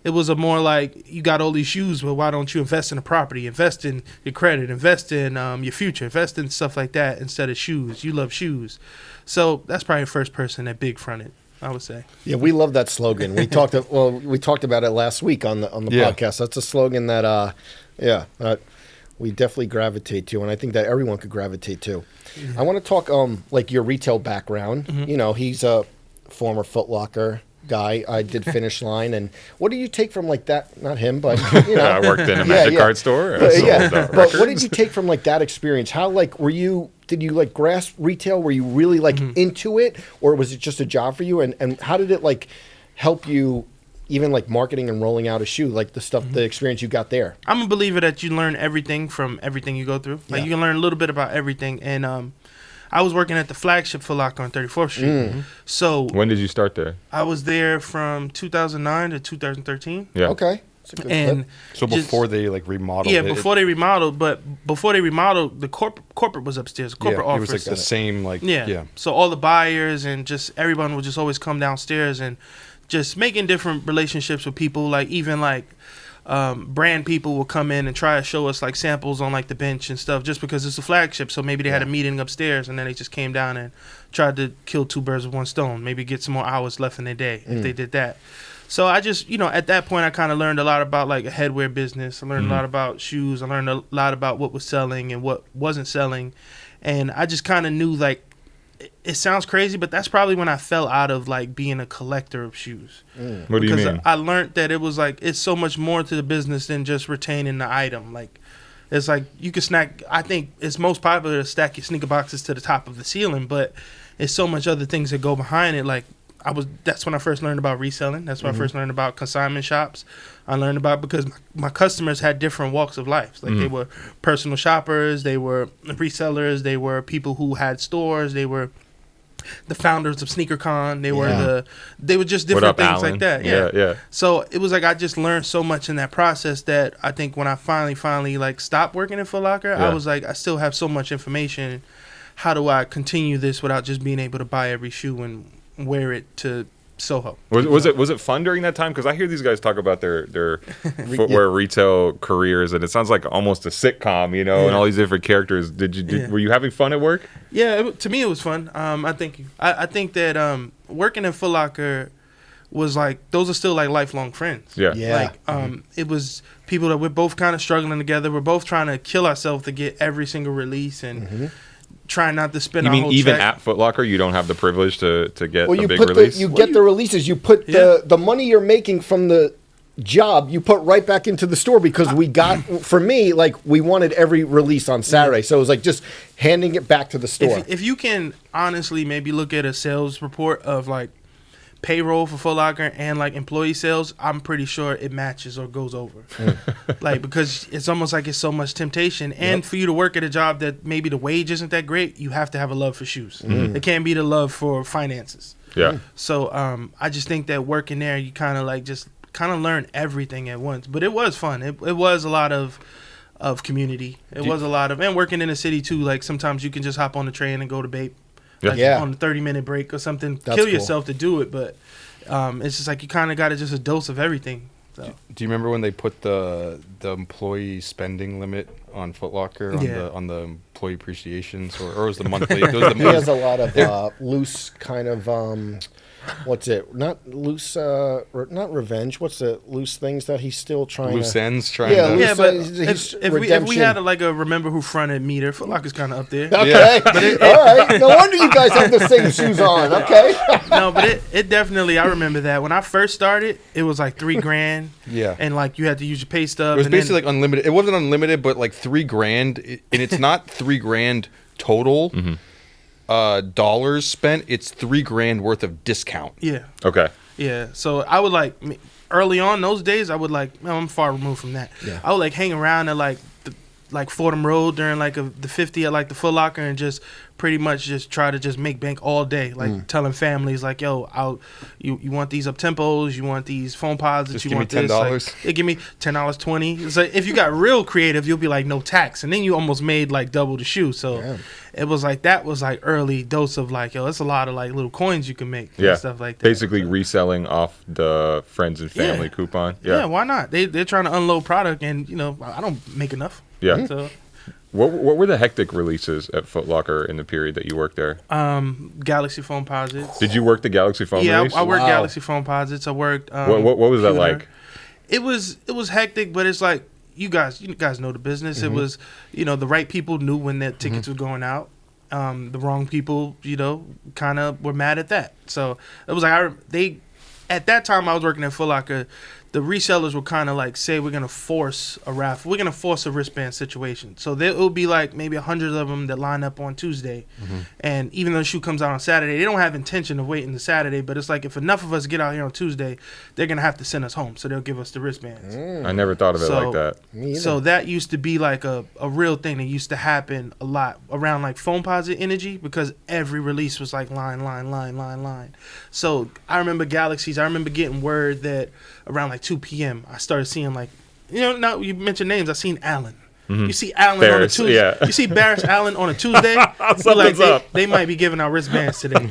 It was a more like, you got all these shoes, but why don't you invest in a property, invest in your credit, invest in your future, invest in stuff like that instead of shoes. You love shoes. So that's probably the first person that big fronted, I would say. Yeah, we love that slogan. We talked about it last week on the podcast. That's a slogan that we definitely gravitate to, and I think that everyone could gravitate to. Mm-hmm. I want to talk like your retail background. Mm-hmm. You know, he's a former Footlocker guy. I did Finish Line, and what do you take from, like, that? Not him, but, you know, I worked in a magic card store. But what did you take from, like, that experience? How, like, did you like grasp retail? Were you really, like, into it, or was it just a job for you? And how did it, like, help you, even, like, marketing and rolling out a shoe, like the stuff, the experience you got there? I'm a believer that you learn everything from everything you go through. Like, you can learn a little bit about everything. And I was working at the flagship Footlocker on 34th Street. Mm-hmm. So when did you start there? I was there from 2009 to 2013. Yeah. Okay. That's a good clip. So before they, like, remodeled. Yeah, before they remodeled. But before they remodeled, the corporate was upstairs. Corporate office. It was, like, the same, like, yeah. So all the buyers and just everyone would just always come downstairs and just making different relationships with people. Like, even, like, brand people will come in and try to show us, like, samples on, like, the bench and stuff, just because it's a flagship. So maybe they had a meeting upstairs, and then they just came down and tried to kill two birds with one stone, maybe get some more hours left in their day if they did that. So I just, you know, at that point, I kind of learned a lot about, like, a headwear business. I learned a lot about shoes. I learned a lot about what was selling and what wasn't selling. And I just kind of knew, like, it sounds crazy, but that's probably when I fell out of, like, being a collector of shoes. What do you mean? Because I learned that it was, like, it's so much more to the business than just retaining the item. Like, it's like you can I think it's most popular to stack your sneaker boxes to the top of the ceiling, but it's so much other things that go behind it. Like, that's when I first learned about reselling. That's when I first learned about consignment shops. I learned about, because my customers had different walks of life. Like, they were personal shoppers, they were resellers, they were people who had stores, they were the founders of SneakerCon. They were just different things Alan? like that. Yeah. So it was like I just learned so much in that process that I think when I finally like stopped working at Footlocker, I was like, I still have so much information. How do I continue this without just being able to buy every shoe and wear it to Soho? Was it fun during that time? Because I hear these guys talk about their footwear retail careers, and it sounds like almost a sitcom, you know, and all these different characters. Were you having fun at work? Yeah, to me it was fun. I think that working at Footlocker was like, those are still like lifelong friends. Yeah. Like it was people that we're both kind of struggling together. We're both trying to kill ourselves to get every single release and. Trying not to spend. You mean whole even check. at Footlocker, you don't have the privilege to get you a big put release? You get the releases. You put the money you're making from the job you put right back into the store because we got, for me, like we wanted every release on Saturday. So it was like just handing it back to the store. If you can honestly maybe look at a sales report of like payroll for Footlocker and like employee sales, I'm pretty sure it matches or goes over. Like, because it's almost like it's so much temptation. And for you to work at a job that maybe the wage isn't that great, you have to have a love for shoes. It can't be the love for finances. Yeah. So I just think that working there, you kind of like just kind of learn everything at once. But it was fun. It was a lot of community. It was a lot of, and working in a city too. Like sometimes you can just hop on the train and go to Bape. Like on a 30-minute break or something. That's kill yourself to do it, but it's just like you kind of got just a dose of everything. So. Do you remember when they put the employee spending limit on Footlocker on the employee appreciations, or was the monthly? He has a lot of loose kind of what's it? Not loose, not revenge. What's the loose things that he's still trying? Loose to, ends trying. Yeah, to, loose, but if we had like a remember who fronted meter, Footlocker's kind of up there. Okay, all right. No wonder you guys have the same shoes on. Okay. No, but it definitely. I remember that when I first started, it was like $3,000. Yeah, and like you had to use your pay stub. It was basically like unlimited. It wasn't unlimited, but like $3,000, and it's not $3,000 total. Dollars spent, it's $3,000 worth of discount. Yeah. Okay. Yeah. So I would like early on those days. I would like. I'm far removed from that. Yeah. I would like hang around at like Fordham Road during like the 50 at like the Footlocker and just pretty much just try to just make bank all day. Like telling families like, yo, you want these up tempos, you want these Foamposites, just you give want me $10. this. Like, give me $10, $20. So if you got real creative, you'll be like no tax, and then you almost made like double the shoe. So it was like that was like early dose of like, yo, it's a lot of like little coins you can make and stuff like that. Basically reselling off the friends and family coupon. Yeah, why not? They're trying to unload product, and I don't make enough. Yeah. So what were the hectic releases at Footlocker in the period that you worked there? Galaxy Foamposites. Did you work the Galaxy Foam release? I worked Galaxy Foamposites. I worked. What was that like? It was hectic, but it's like you guys know the business. It was the right people knew when their tickets were going out. The wrong people, kind of were mad at that. So it was like at that time I was working at Footlocker. The resellers will kind of like say we're gonna force a raffle, we're gonna force a wristband situation. So there will be like maybe 100 of them that line up on Tuesday, and even though the shoe comes out on Saturday, they don't have intention of waiting to Saturday. But it's like if enough of us get out here on Tuesday, they're gonna have to send us home, so they'll give us the wristbands. I never thought of it like that. So that used to be like a real thing that used to happen a lot around like Foamposite energy, because every release was like line. So I remember Galaxies. I remember getting word that around like 2 p.m. I started seeing like, now you mentioned names. I seen Allen. You see Allen on a Tuesday. Yeah. You see Barris Allen on a Tuesday. Something's up. They might be giving out wristbands today.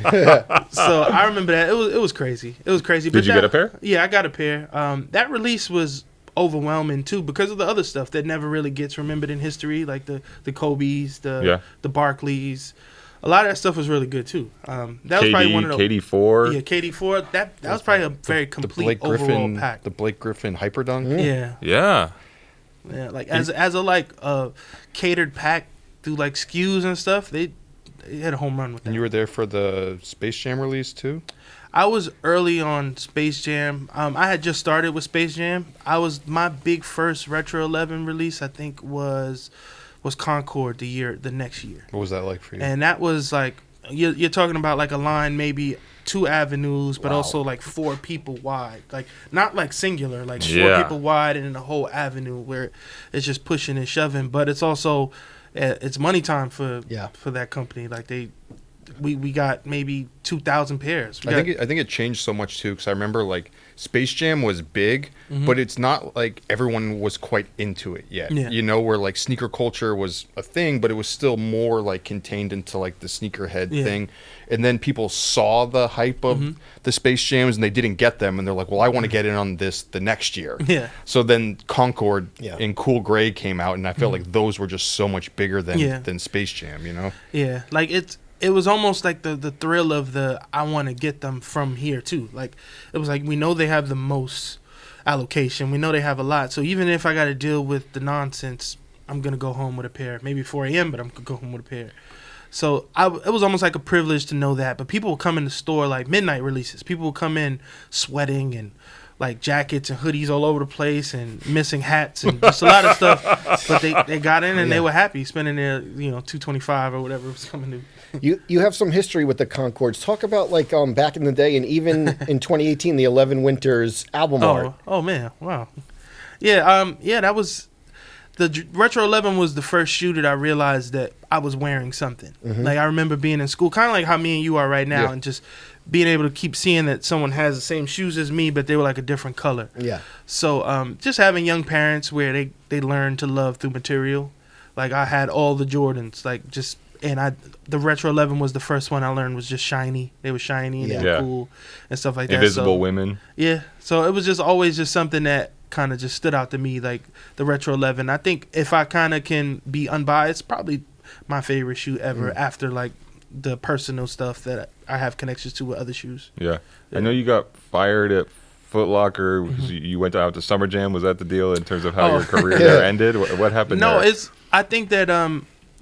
So I remember that. It was crazy. It was crazy. Did you get a pair? Yeah, I got a pair. That release was overwhelming too because of the other stuff that never really gets remembered in history, like the Kobe's, the Barclays. A lot of that stuff was really good too. That was probably one of the KD4. Yeah, KD4. That was probably a very complete overall pack. The Blake Griffin Hyperdunk. Yeah. Like as a like catered pack through like SKUs and stuff, they had a home run with that. And you were there for the Space Jam release too? I was early on Space Jam. I had just started with Space Jam. My big first Retro 11 release, I think, was Concord the next year. What was that like for you? And that was like you're talking about like a line maybe 2 avenues, but also like 4 people wide, like not like singular, like 4 people wide and in the whole avenue where it's just pushing and shoving. But it's also it's money time for that company. Like we got maybe 2,000 pairs. I think it changed so much too, because I remember like Space Jam was big, but it's not like everyone was quite into it yet. Yeah. Where like sneaker culture was a thing, but it was still more like contained into like the sneakerhead thing. And then people saw the hype of the Space Jams and they didn't get them, and they're like, well, I want to get in on this the next year. Yeah. So then Concord and Cool Gray came out, and I felt like those were just so much bigger than Space Jam, Yeah, like it was almost like the thrill of I want to get them from here too. Like it was like we know they have the most allocation. We know they have a lot. So even if I got to deal with the nonsense, I'm going to go home with a pair. Maybe 4 a.m., but I'm going to go home with a pair. So it was almost like a privilege to know that. But people will come in the store like midnight releases. People will come in sweating and like jackets and hoodies all over the place and missing hats and just a lot of stuff. But they got in and they were happy spending their $225 or whatever it was coming to. You have some history with the Concords. Talk about like back in the day and even in 2018 the 11 Winters album art. Oh man, wow. Yeah, that was the Retro 11 was the first shoe that I realized that I was wearing something. Like I remember being in school, kind of like how me and you are right now, and just being able to keep seeing that someone has the same shoes as me, but they were like a different color. Yeah. So just having young parents where they learn to love through material. Like I had all the Jordans, like just, and the Retro 11 was the first one I learned was just shiny. They were shiny and they were cool and stuff like that. Invisible women. Yeah. So it was just always just something that kind of just stood out to me, like the Retro 11. I think if I kind of can be unbiased, probably my favorite shoe ever after like the personal stuff that I have connections to with other shoes. Yeah. I know you got fired at Footlocker because you went out to Summer Jam. Was that the deal in terms of how your career there ended? What happened there? No, I think that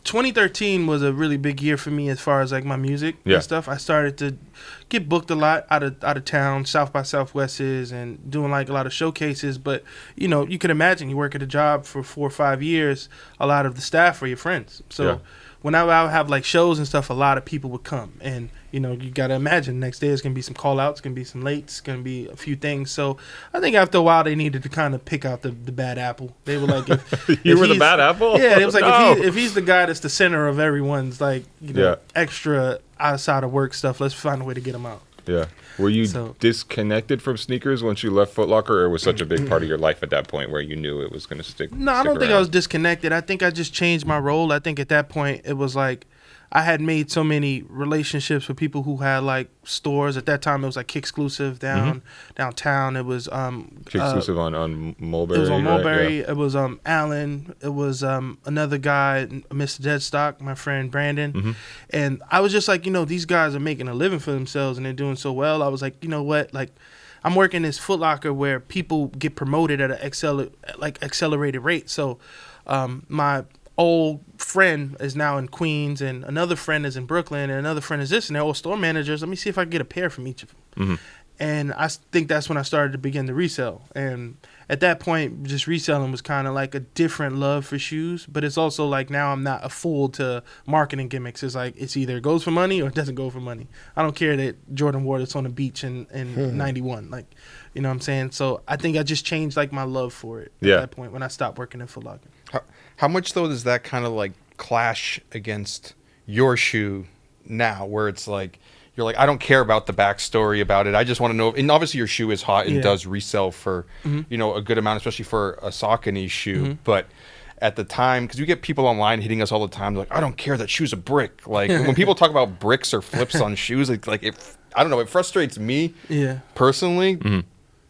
2013 was a really big year for me as far as like my music and stuff. I started to get booked a lot out of town, South by Southwest's, and doing like a lot of showcases. But you can imagine you work at a job for 4 or 5 years. A lot of the staff are your friends. So when I would have like shows and stuff, a lot of people would come, and you got to imagine next day it's gonna be some call outs, gonna be some lates, gonna be a few things. So I think after a while they needed to kind of pick out the bad apple. They were like, if you were the bad apple. Yeah, it was like if he's the guy that's the center of everyone's like extra outside of work stuff, let's find a way to get him out. Yeah. Were you disconnected from sneakers once you left Footlocker, or was such a big part of your life at that point where you knew it was going to stick? No, I don't think I was disconnected. I think I just changed my role. I think at that point it was like I had made so many relationships with people who had like stores. At that time it was like Kick Exclusive downtown. It was Kick Exclusive on Mulberry. It was on Mulberry. Right? Yeah. It was Allen. It was another guy, Mr. Deadstock, my friend Brandon. And I was just like, these guys are making a living for themselves and they're doing so well. I was like, you know what? Like I'm working this Footlocker where people get promoted at an accelerated rate. So my old friend is now in Queens, and another friend is in Brooklyn, and another friend is this, and they're all store managers. Let me see if I can get a pair from each of them. And I think that's when I started to begin to resell. And at that point, just reselling was kind of like a different love for shoes, but it's also like now I'm not a fool to marketing gimmicks. It's like it's either goes for money or it doesn't go for money. I don't care that Jordan wore this on the beach in 91. Like, you know what I'm saying? So I think I just changed like my love for it at that point when I stopped working in Footlocker. How much though does that kind of like clash against your shoe now, where it's like you're like, I don't care about the backstory about it. I just want to know. And obviously your shoe is hot and does resell for a good amount, especially for a Saucony shoe. But at the time, because you get people online hitting us all the time, like, I don't care, that shoe's a brick. Like when people talk about bricks or flips on shoes, like I don't know, it frustrates me personally.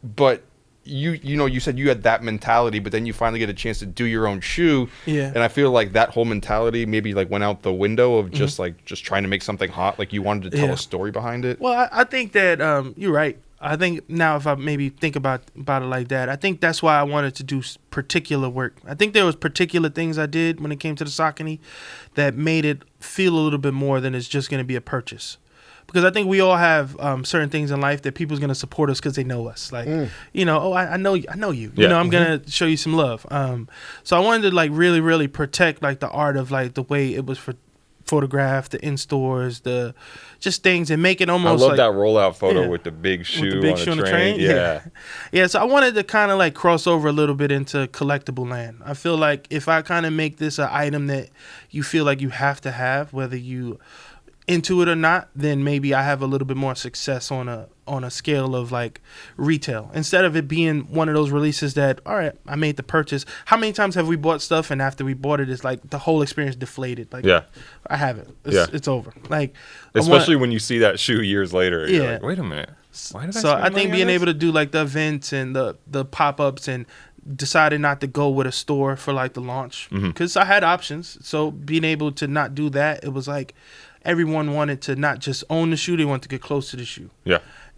But you said you had that mentality, but then you finally get a chance to do your own shoe. And I feel like that whole mentality maybe like went out the window of just trying to make something hot. Like you wanted to tell a story behind it. Well, I think that you're right. I think now if I maybe think about it like that, I think that's why I wanted to do particular work. I think there was particular things I did when it came to the Saucony that made it feel a little bit more than it's just going to be a purchase. Because I think we all have certain things in life that people's going to support us because they know us. Like, I know you. I'm going to show you some love. So I wanted to like really, really protect like the art of like the way it was photographed, the in stores, the just things, and make it almost. I love that rollout photo with the big shoe, on the train. Yeah. So I wanted to kind of like cross over a little bit into collectible land. I feel like if I kind of make this an item that you feel like you have to have, whether you into it or not, then maybe I have a little bit more success on a scale of like retail, instead of it being one of those releases that, all right, I made the purchase. How many times have we bought stuff and after we bought it, it's like the whole experience deflated? Like, I have it. It's over. Like, especially when you see that shoe years later. You're like, wait a minute. Why did I think being able to do like the events and the pop-ups, and decided not to go with a store for like the launch because I had options. So being able to not do that, it was like everyone wanted to not just own the shoe, they wanted to get close to the shoe.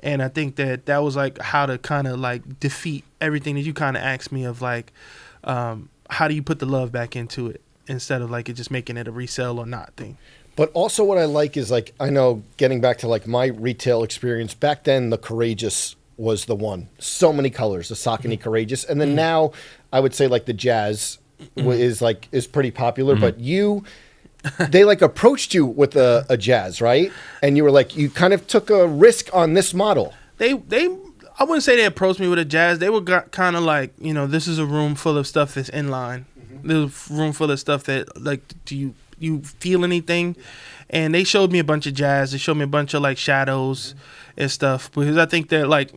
And I think that was like how to kind of like defeat everything that you kind of asked me of, like how do you put the love back into it instead of like it just making it a resell or not thing. But also what I like is, like, I know getting back to like my retail experience back then, the Courageous was the one. So many colors, the Saucony Courageous. And then now I would say like the Jazz is pretty popular, but they like approached you with a Jazz, right? And you were like, you kind of took a risk on this model. I wouldn't say they approached me with a Jazz. They were kind of like, this is a room full of stuff that's in line. There's a room full of stuff that, like, do you feel anything? And they showed me a bunch of Jazz. They showed me a bunch of, like, shadows and stuff. Because I think that, like,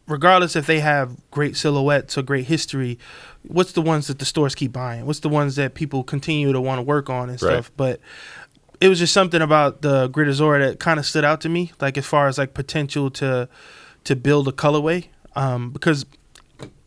regardless if they have great silhouettes or great history, what's the ones that the stores keep buying? What's the ones that people continue to want to work on and stuff? But it was just something about the Grid Azura that kind of stood out to me, like, as far as, like, potential to build a colorway, because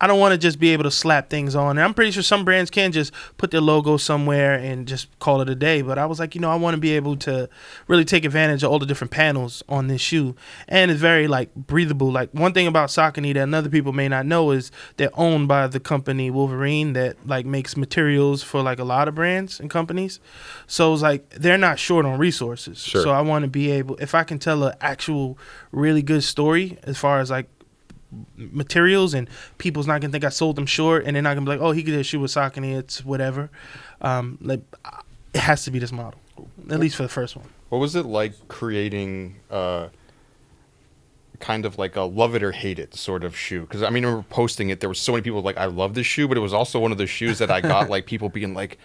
I don't want to just be able to slap things on. And I'm pretty sure some brands can just put their logo somewhere and just call it a day. But I was like, I want to be able to really take advantage of all the different panels on this shoe. And it's very, like, breathable. Like, one thing about Saucony that other people may not know is they're owned by the company Wolverine that, like, makes materials for, like, a lot of brands and companies. So it's like they're not short on resources. Sure. So I want to be able, if I can tell an actual really good story as far as, like, materials, and people's not gonna think I sold them short, and they're not gonna be like, oh, he could get a shoe with Saucony, it's whatever. Like, it has to be this model, at least for the first one. What was it like creating kind of like a love it or hate it sort of shoe? Because I remember posting it, there were so many people like, I love this shoe, but it was also one of those shoes that I got like people being like,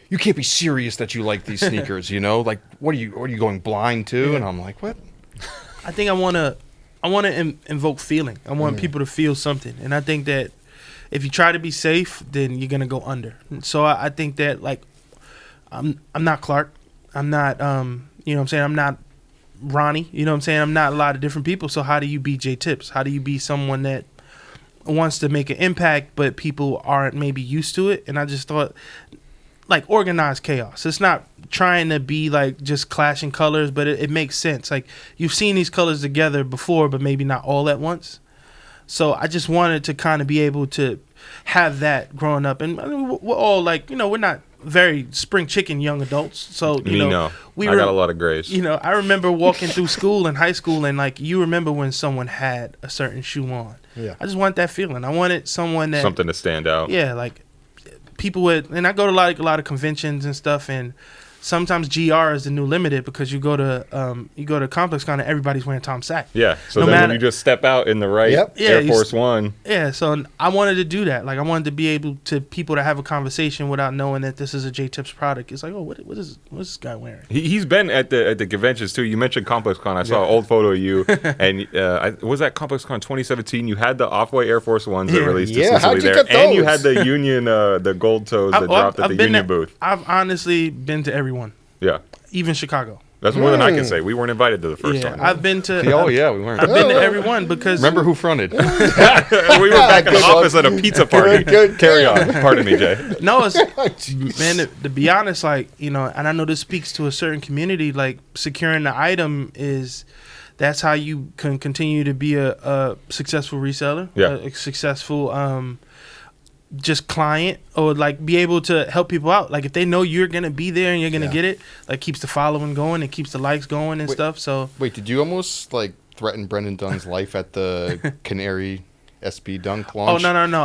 you can't be serious that you like these sneakers, like what are you going blind to? Yeah. And I'm like, what? I think I want to invoke feeling. I want people to feel something. And I think that if you try to be safe, then you're going to go under. So I think that, like, I'm not Clark. I'm not, I'm not Ronnie. I'm not a lot of different people. So how do you be Jae Tips? How do you be someone that wants to make an impact, but people aren't maybe used to it? And I just thought, like, organized chaos. It's not trying to be like just clashing colors, but it makes sense. Like, you've seen these colors together before, but maybe not all at once. So I just wanted to kind of be able to have that growing up. And we're all like, we're not very spring chicken young adults. So, I got a lot of grays. I remember walking through school in high school, and, like, you remember when someone had a certain shoe on. Yeah. I just want that feeling. I wanted someone that, something to stand out. Yeah, like, people would, and I go to a lot of conventions and stuff, and sometimes GR is the new limited, because you go to ComplexCon and everybody's wearing Tom Sack. Yeah. So then when you just step out in the right Air Force One. Yeah. So I wanted to do that. Like, I wanted to be able to people to have a conversation without knowing that this is a Jae Tips product. It's like, oh, what's this guy wearing? He's been at the conventions too. You mentioned ComplexCon. I saw an old photo of you, and was that ComplexCon 2017? You had the Off-White Air Force Ones that released exclusively there, and you had the Union, the gold toes that dropped at the Union booth. I've honestly been to every one. Yeah. Even Chicago. That's more than I can say. We weren't invited to the first one. I've been to. We weren't. I've been to every one because. Remember who fronted? We were back in the office at a pizza party. Carry on. Pardon me, Jay. No, man. To be honest, like, and I know this speaks to a certain community. Like, securing the item that's how you can continue to be a successful reseller. Yeah. A successful just client, or like be able to help people out. Like, if they know you're gonna be there and you're gonna get it, like, keeps the following going, it keeps the likes going and stuff. So wait, did you almost like threaten Brendan Dunne's life at the Canary SB Dunk launch? Oh, no.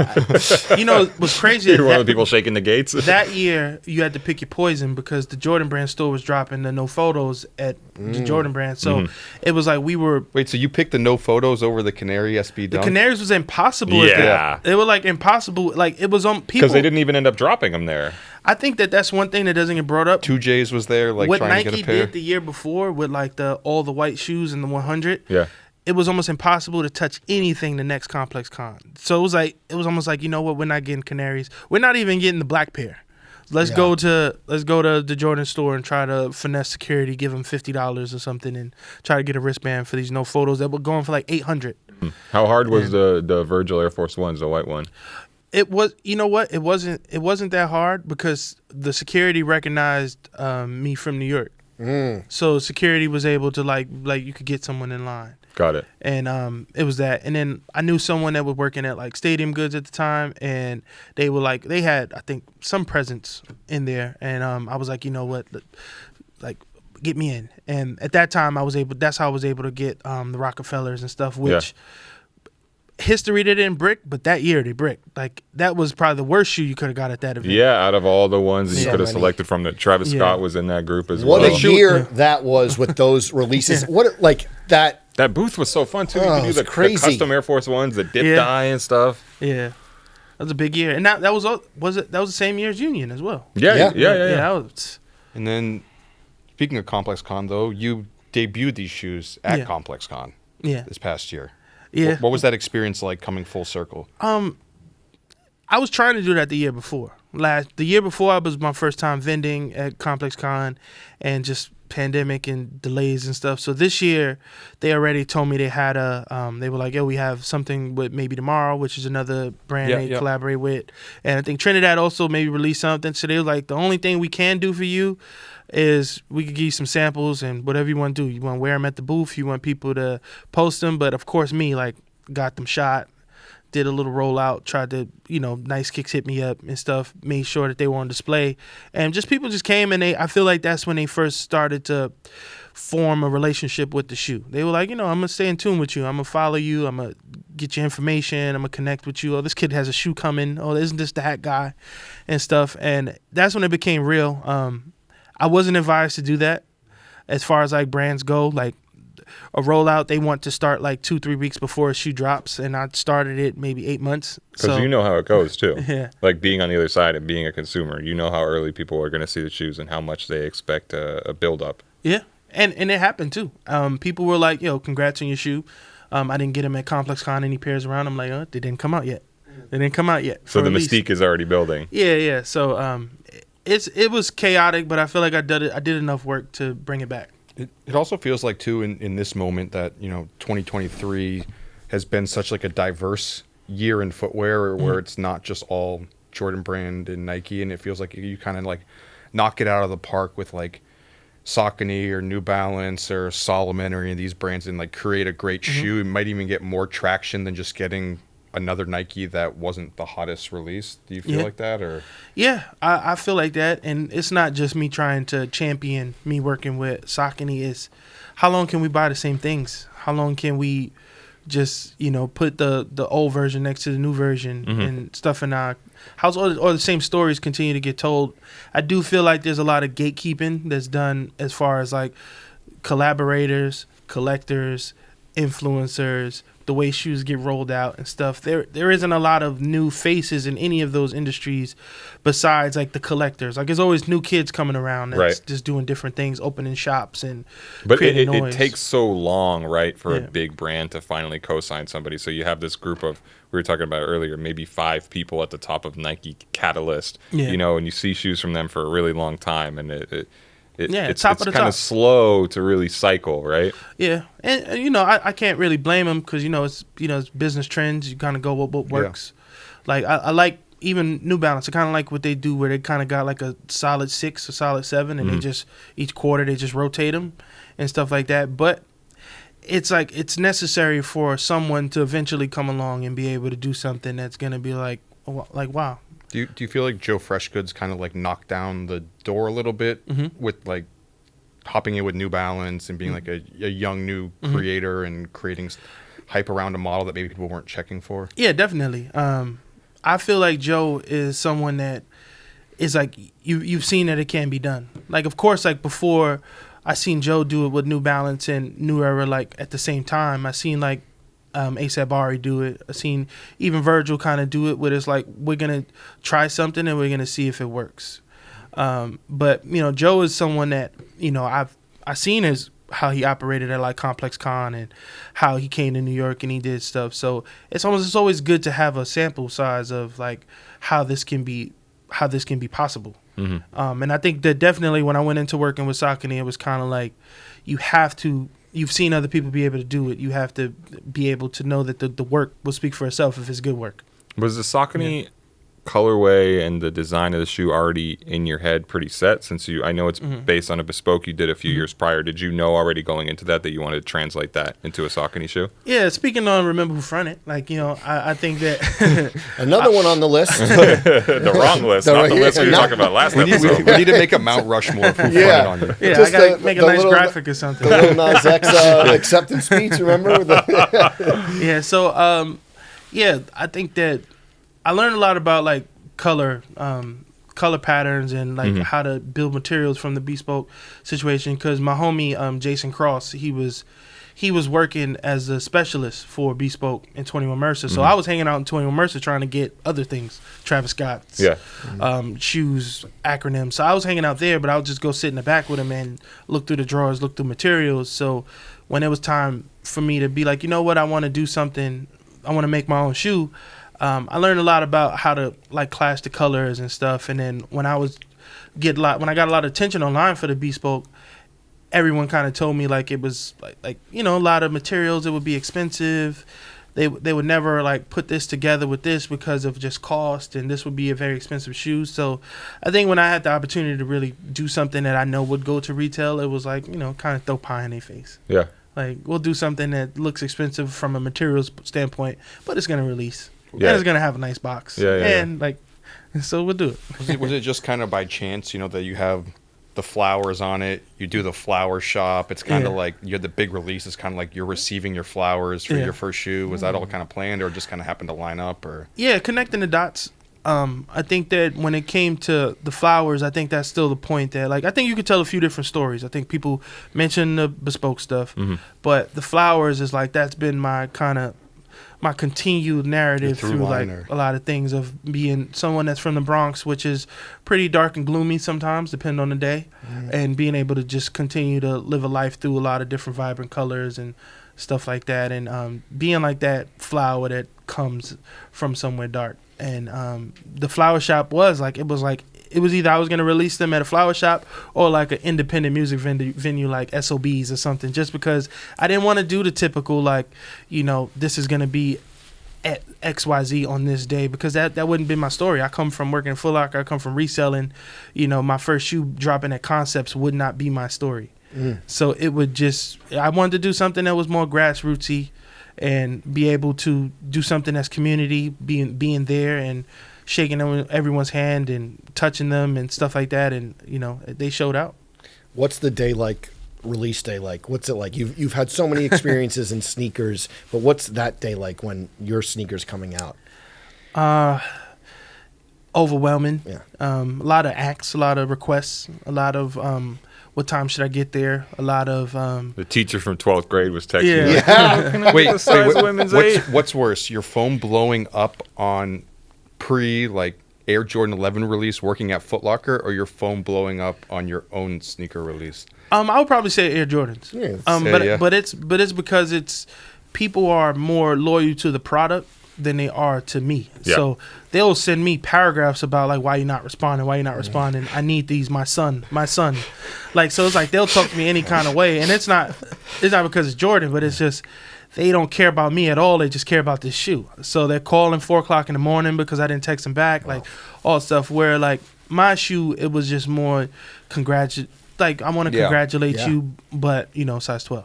What's crazy? You're one of the people shaking the gates. That year, you had to pick your poison, because the Jordan Brand store was dropping the no photos at the Jordan Brand. So it was like we were. Wait, so you picked the no photos over the Canary SB Dunk? The Canaries was impossible. Yeah. They were like impossible. Like, it was on people. Because they didn't even end up dropping them there. I think that's one thing that doesn't get brought up. 2J's was there, like, what trying Nike to get a pair. did the year before with, like, all the white shoes and the 100. Yeah. It was almost impossible to touch anything the next ComplexCon. So it was almost like, we're not getting Canaries. We're not even getting the black pair. Let's go to the Jordan store and try to finesse security, give them $50 or something, and try to get a wristband for these no photos that were going for like $800. How hard was the Virgil Air Force Ones, the white one? It was, it wasn't that hard, because the security recognized me from New York. So security was able to like you could get someone in line. Got it. And it was that. And then I knew someone that was working at, like, Stadium Goods at the time, and they were like, they had, I think, some presence in there. And I was like, you know what, like, get me in. And at that time, that's how I was able to get the Rockefellers and stuff, which history they didn't brick, but that year they bricked. Like, that was probably the worst shoe you could have got at that event. Yeah, out of all the ones that you So could have many. selected from, that Travis Scott was in that group as well. What a year that was with those releases. What, like, that. That booth was so fun too. You could do the custom Air Force Ones, the dip dye and stuff. Yeah, that was a big year, and that was the same year as Union as well. Yeah. That was, And then, speaking of Complex Con, though, you debuted these shoes at Complex Con this past year. Yeah. What was that experience like coming full circle? I was trying to do that the year before. The year before, was my first time vending at Complex Con, and just pandemic and delays and stuff. So this year, they already told me they had they were like, yo, we have something with Maybe Tomorrow, which is another brand they collaborate with. And I think Trinidad also maybe released something. So they were like, the only thing we can do for you is we could give you some samples and whatever you want to do. You want to wear them at the booth. You want people to post them. But of course, me, like, got them shot. Did a little rollout, tried to, Nice Kicks hit me up and stuff, made sure that they were on display. And just people just came, and I feel like that's when they first started to form a relationship with the shoe. They were like, I'm going to stay in tune with you. I'm going to follow you. I'm going to get your information. I'm going to connect with you. Oh, this kid has a shoe coming. Oh, isn't this the hat guy and stuff? And that's when it became real. I wasn't advised to do that as far as, like, brands go. Like, a rollout, they want to start like 2-3 weeks before a shoe drops, and I started it maybe 8 months. Because you know how it goes too. Yeah. Like, being on the other side and being a consumer, you know how early people are going to see the shoes and how much they expect a build up. Yeah, and it happened too. People were like, "Yo, congrats on your shoe." I didn't get them at Complex Con, any pairs around. I'm like, they didn't come out yet. They didn't come out yet. So the mystique is already building. Yeah. So it was chaotic, but I feel like I did enough work to bring it back. It also feels like, too, in this moment that, 2023 has been such like a diverse year in footwear where it's not just all Jordan Brand and Nike, and it feels like you kind of like knock it out of the park with like Saucony or New Balance or Solomon or any of these brands and like create a great shoe. It might even get more traction than just getting another Nike that wasn't the hottest release. Do you feel like that? Or yeah, I feel like that, and it's not just me trying to champion me working with Saucony. Is how long can we buy the same things? How long can we just put the old version next to the new version and stuff in our house, or the same stories continue to get told? I do feel like there's a lot of gatekeeping that's done as far as like collaborators, collectors, influencers, the way shoes get rolled out and stuff. There isn't a lot of new faces in any of those industries besides like the collectors. Like, there's always new kids coming around that's just doing different things, opening shops and creating noise. It takes so long, right, for a big brand to finally co-sign somebody. So you have this group of, we were talking about earlier, maybe 5 people at the top of Nike Catalyst, and you see shoes from them for a really long time, and it's kind of slow to really cycle, right? Yeah, and I can't really blame them because it's business trends. You kind of go with what works. Like I like even New Balance. I kind of like what they do where they kind of got like a solid 6 or solid 7, and they just each quarter they just rotate them and stuff like that. But it's like it's necessary for someone to eventually come along and be able to do something that's gonna be like wow. Do you feel like Joe Freshgoods kind of like knocked down the door a little bit with like hopping in with New Balance and being like a young new creator and creating hype around a model that maybe people weren't checking for? Yeah, definitely. I feel like Joe is someone that is like you've seen that it can be done. Like, of course, like before I seen Joe do it with New Balance and New Era like at the same time. I seen like A$AP Ari do it. I've seen even Virgil kind of do it with it's like we're going to try something and we're going to see if it works. But, Joe is someone that, I've seen how he operated at like Complex Con and how he came to New York and he did stuff. So it's always good to have a sample size of like how this can be possible. And I think that definitely when I went into working with Saucony, it was kind of like you've seen other people be able to do it. You have to be able to know that the work will speak for itself if it's good work. Was the Saucony colorway and the design of the shoe already in your head pretty set? Since I know it's based on a Bespoke you did a few years prior. Did you know already going into that you wanted to translate that into a Saucony shoe? Yeah, speaking on Remember Who Fronted, like, I think that... Another one on the list. The wrong list, not the list we were talking about last episode. We need to make a Mount Rushmore of Who Fronted on you. Yeah, I got to make a nice graphic or something. The Lil Nas X acceptance speech, remember? Yeah, so... Yeah, I think that I learned a lot about like color patterns and like how to build materials from the Bespoke situation, because my homie Jason Cross, he was working as a specialist for Bespoke in 21 Mercer. So I was hanging out in 21 Mercer trying to get other things, Travis Scott's shoes, acronyms. So I was hanging out there, but I would just go sit in the back with him and look through the drawers, look through materials. So when it was time for me to be like, you know what, I want to do something, I want to make my own shoe, I learned a lot about how to like clash the colors and stuff. And then when I got a lot of attention online for the Bespoke, everyone kind of told me like it was like you know, a lot of materials, it would be expensive. They would never like put this together with this because of just cost, and this would be a very expensive shoe. So I think when I had the opportunity to really do something that I know would go to retail, it was like, you know, kind of throw pie in their face. Yeah. Like, we'll do something that looks expensive from a materials standpoint, but it's going to release. Yeah. And it's going to have a nice box. And like, so we'll do it. Was it just kind of by chance, you know, that you have the flowers on it, you do the flower shop, it's kind of like you had the big release, it's kind of like you're receiving your flowers for your first shoe. Was that all kind of planned, or just kind of happened to line up? Or connecting the dots. I think that when it came to the flowers, I think that's still the point that, like, I think you could tell a few different stories. I think people mention the Bespoke stuff, but the flowers is like, that's been my continued narrative through like a lot of things of being someone that's from the Bronx, which is pretty dark and gloomy sometimes, depending on the day, and being able to just continue to live a life through a lot of different vibrant colors and stuff like that, and being like that flower that comes from somewhere dark. And the flower shop was either I was going to release them at a flower shop or like an independent music venue like SOBs or something, just because I didn't want to do the typical, like, you know, this is going to be at XYZ on this day, because that wouldn't be my story. I come from working at Footlocker, I come from reselling. You know, my first shoe dropping at Concepts would not be my story. So it would just, I wanted to do something that was more grassrootsy and be able to do something that's community, being there and shaking everyone's hand and touching them and stuff like that. And, you know, they showed out. What's the day like, release day like? What's it like? You've had so many experiences in sneakers, but what's that day like when your sneaker's coming out? Overwhelming. Yeah. A lot of acts, a lot of requests, a lot of what time should I get there? A lot of the teacher from 12th grade was texting you. Yeah. What's worse, your phone blowing up on like Air Jordan 11 release working at Footlocker, or your phone blowing up on your own sneaker release? I would probably say Air Jordans. But it's because it's people are more loyal to the product than they are to me. Yeah. So they'll send me paragraphs about like, why you not responding? I need these, my son. Like, so it's like they'll talk to me any kind of way, and it's not because it's Jordan, but it's just they don't care about me at all. They just care about this shoe. So they're calling 4:00 in the morning because I didn't text them back, like all stuff. Where like my shoe, it was just more like, I want to congratulate you, but you know, size 12.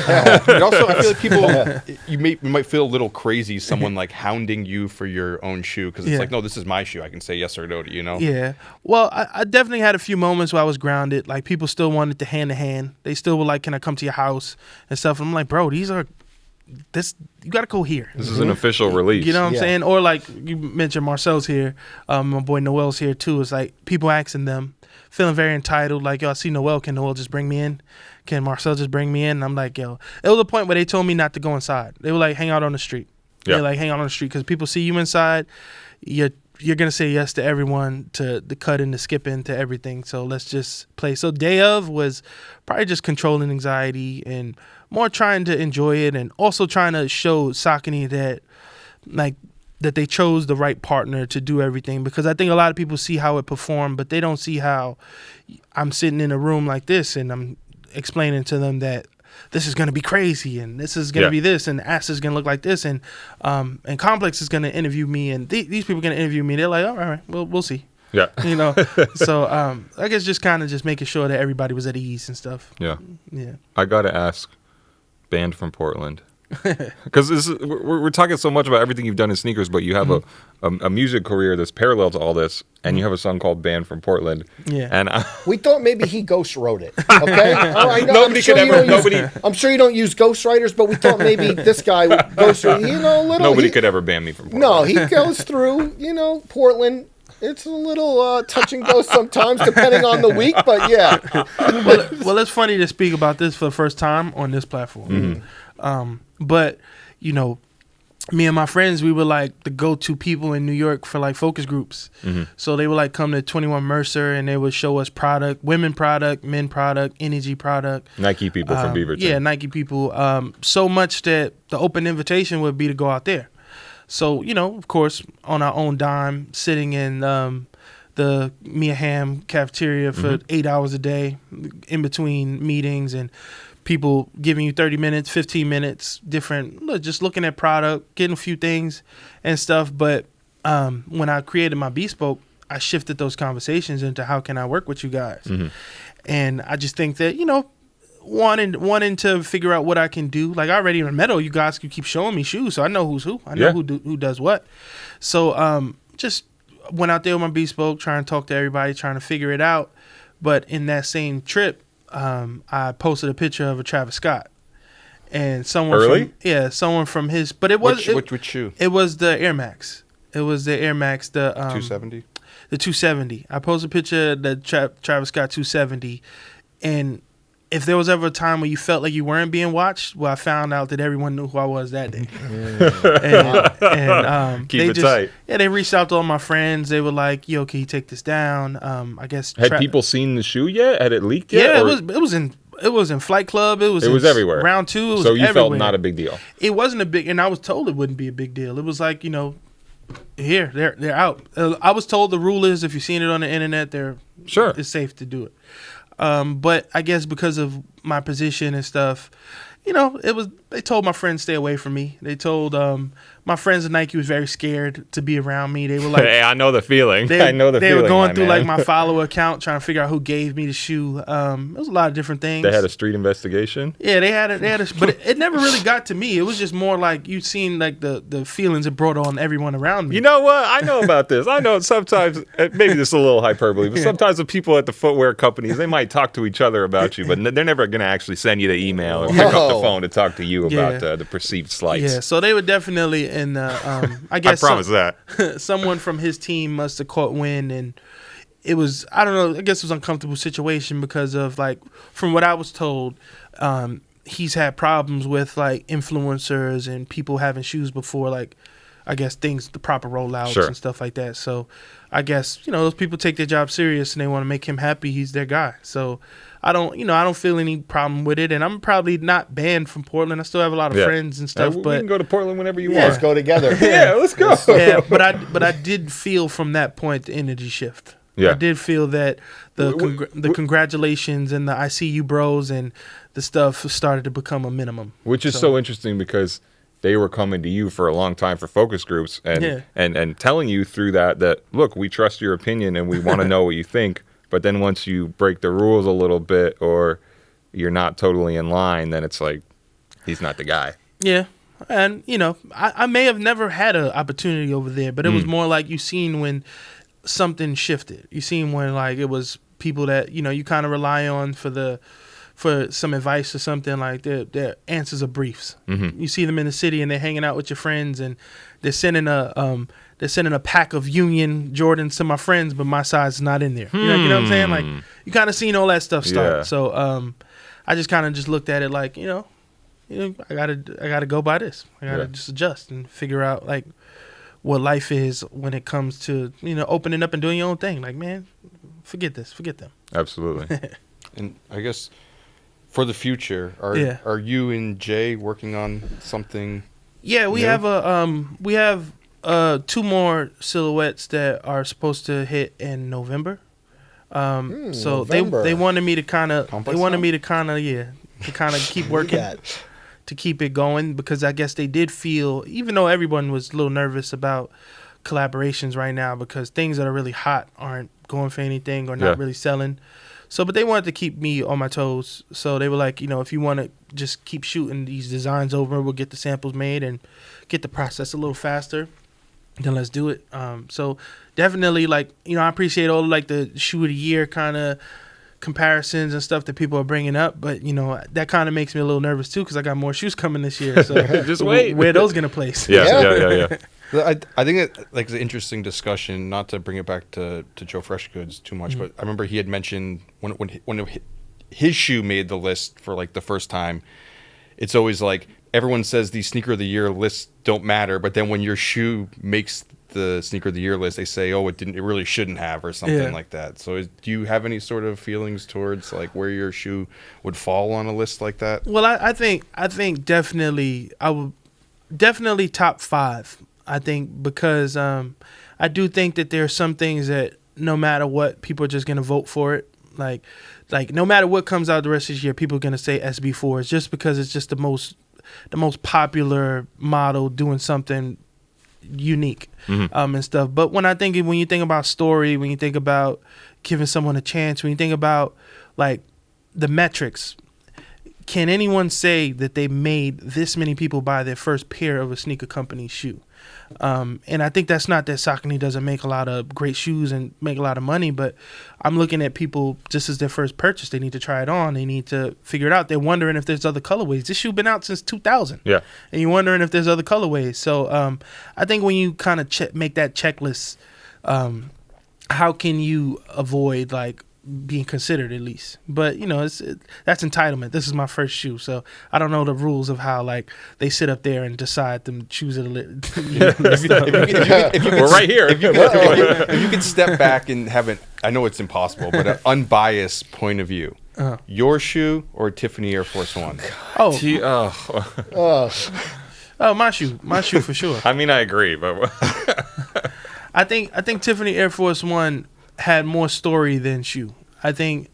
And also, I feel like people, you might feel a little crazy, someone like hounding you for your own shoe, because it's like, no, this is my shoe. I can say yes or no to you, know? Yeah. Well, I definitely had a few moments where I was grounded. Like, people still wanted to hand to hand. They still were like, can I come to your house and stuff? And I'm like, bro, you got to go here. This is an official release. You know what I'm saying? Or like you mentioned, Marcel's here. My boy Noel's here too. It's like people asking them, feeling very entitled. Like, yo, I see Noel. Can Noel just bring me in? Can Marcel just bring me in? And I'm like, yo, it was a point where they told me not to go inside. They were like, hang out on the street. Yeah. They're like, hang out on the street, because people see you inside. You're going to say yes to everyone, to the cutting, to skipping, to everything. So let's just play. So day of was probably just controlling anxiety and more trying to enjoy it, and also trying to show Saucony that they chose the right partner to do everything, because I think a lot of people see how it performed, but they don't see how I'm sitting in a room like this and I'm explaining to them that this is going to be crazy and this is going to be this and Ass is going to look like this and Complex is going to interview me and these people are going to interview me. They're like, all right, we'll see. Yeah. You know, so I guess just kind of just making sure that everybody was at ease and stuff. Yeah. Yeah. I got to ask, band from Portland, Because we're talking so much about everything you've done in sneakers, but you have a music career that's parallel to all this, and you have a song called "Band from Portland." Yeah, and we thought maybe he ghost wrote it. Okay, I know, nobody could ever. I'm sure you don't use ghostwriters, but we thought maybe this guy ghost, nobody could ever ban me from Portland. No, he goes through, Portland. It's a little touch and go sometimes, depending on the week, but yeah. Well, it's funny to speak about this for the first time on this platform. But, me and my friends, we were like the go-to people in New York for like focus groups. So they would like come to 21 Mercer and they would show us product, women product, men product, energy product. Nike people from Beaverton. Yeah, Nike people. So much that the open invitation would be to go out there. So, of course, on our own dime, sitting in the Mia Hamm cafeteria for 8 hours a day in between meetings and people giving you 30 minutes, 15 minutes, just looking at product, getting a few things and stuff. But when I created my Bespoke, I shifted those conversations into how can I work with you guys? And I just think that, wanting to figure out what I can do. Like I already met all you guys who keep showing me shoes, so I know who's who. I know who does what. So just went out there with my Bespoke, trying to talk to everybody, trying to figure it out. But in that same trip, I posted a picture of a Travis Scott, and someone from his. But it was which shoe? It was the Air Max. It was the Air Max, the 270. The 270. I posted a picture of the Travis Scott 270, and if there was ever a time where you felt like you weren't being watched, well, I found out that everyone knew who I was that day. and Keep it tight. Yeah, they reached out to all my friends. They were like, "Yo, can you take this down?" I guess had people seen the shoe yet? Had it leaked yet? Yeah, it was in Flight Club. It was everywhere. Round 2. It was so you everywhere. felt not a big deal. It wasn't a big, and I was told it wouldn't be a big deal. It was like here they're out. I was told the rule is if you've seen it on the internet, it's safe to do it. But I guess because of my position and stuff, they told my friends stay away from me. They told my friends at Nike was very scared to be around me. They were like, "Hey, I know the feeling. They were going through like my follower account trying to figure out who gave me the shoe. It was a lot of different things. They had a street investigation. Yeah, they had but it never really got to me. It was just more like you'd seen like the feelings it brought on everyone around me. You know what? I know about this. I know sometimes maybe this is a little hyperbole, but sometimes the people at the footwear companies, they might talk to each other about you, but they're never going to actually send you the email or pick up the phone to talk to you about the perceived slights. Yeah, so they were definitely in I guess I promise that. Someone from his team must have caught wind, and it was, I don't know, I guess it was an uncomfortable situation because of, like, from what I was told, he's had problems with, like, influencers and people having shoes before, like, I guess the proper rollouts and stuff like that. So I guess, those people take their job serious and they want to make him happy. He's their guy. So I don't feel any problem with it. And I'm probably not banned from Portland. I still have a lot of friends and stuff. We but can go to Portland whenever you want. Let's go together. Yeah, let's go. Yeah, but I did feel from that point the energy shift. Yeah. I did feel that the congratulations and the I see you bros and the stuff started to become a minimum. Which is so interesting because they were coming to you for a long time for focus groups and telling you through that look, we trust your opinion and we want to know what you think. But then once you break the rules a little bit or you're not totally in line, then it's like he's not the guy. Yeah. And, I may have never had an opportunity over there, but it was more like you seen when something shifted. You seen when like it was people that, you kind of rely on for some advice or something, like their answers are briefs. Mm-hmm. You see them in the city and they're hanging out with your friends and they're sending a pack of Union Jordans to my friends, but my size is not in there. You know what I'm saying? Like you kind of seen all that stuff start. Yeah. So I just kind of just looked at it like, I gotta go by this. I gotta just adjust and figure out like what life is when it comes to, opening up and doing your own thing. Like, man, forget this, forget them. Absolutely. And I guess for the future, are you and Jay working on something? Yeah, we have 2 more silhouettes that are supposed to hit in November. So November. They wanted me to kind of keep working to keep it going, because I guess they did feel, even though everyone was a little nervous about collaborations right now because things that are really hot aren't going for anything or not really selling. So, but they wanted to keep me on my toes. So they were like, if you want to just keep shooting these designs over, we'll get the samples made and get the process a little faster. Then let's do it. So definitely, like, I appreciate all like the shoe of the year kind of comparisons and stuff that people are bringing up, but that kind of makes me a little nervous too, because I got more shoes coming this year. So just wait, where are those gonna place? Yeah. I think it's an interesting discussion. Not to bring it back to Joe Fresh Goods too much, but I remember he had mentioned when his shoe made the list for like the first time. It's always like everyone says these sneaker of the year lists don't matter, but then when your shoe makes the sneaker of the year list, they say, "Oh, it really shouldn't have," or something like that. So, do you have any sort of feelings towards like where your shoe would fall on a list like that? Well, I think definitely I would definitely top 5. I think because I do think that there are some things that no matter what, people are just gonna vote for it. Like no matter what comes out the rest of this year, people are gonna say SB4s just because it's just the most popular model doing something unique and stuff. But when you think about story, when you think about giving someone a chance, when you think about like the metrics, can anyone say that they made this many people buy their first pair of a sneaker company shoe? And I think that's not that Saucony doesn't make a lot of great shoes and make a lot of money, but I'm looking at people just as their first purchase. They need to try it on. They need to figure it out. They're wondering if there's other colorways. This shoe been out since 2000. Yeah. And you're wondering if there's other colorways. So I think when you kind of make that checklist, how can you avoid like being considered at least? But that's entitlement. This is my first shoe, so I don't know the rules of how like they sit up there and decide them shoes are the We're right here. If you could step back and have I know it's impossible, but an unbiased point of view, your shoe or Tiffany Air Force One? My shoe for sure. I mean, I agree, but I think Tiffany Air Force One had more story than shoe. I think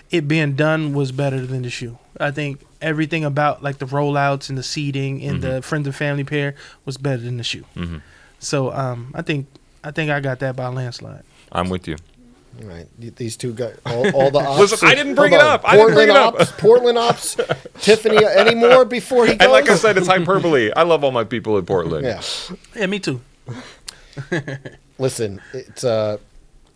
it being Dunne was better than the shoe. I think everything about like the rollouts and the seating and the friends and family pair was better than the shoe. So I think I got that by a landslide. I'm with you. All right, these two got all the ops. Listen, I didn't bring it up. Portland ops. Tiffany, any more before he goes? And like I said, it's hyperbole. I love all my people in Portland. Yeah, me too. Listen, it's a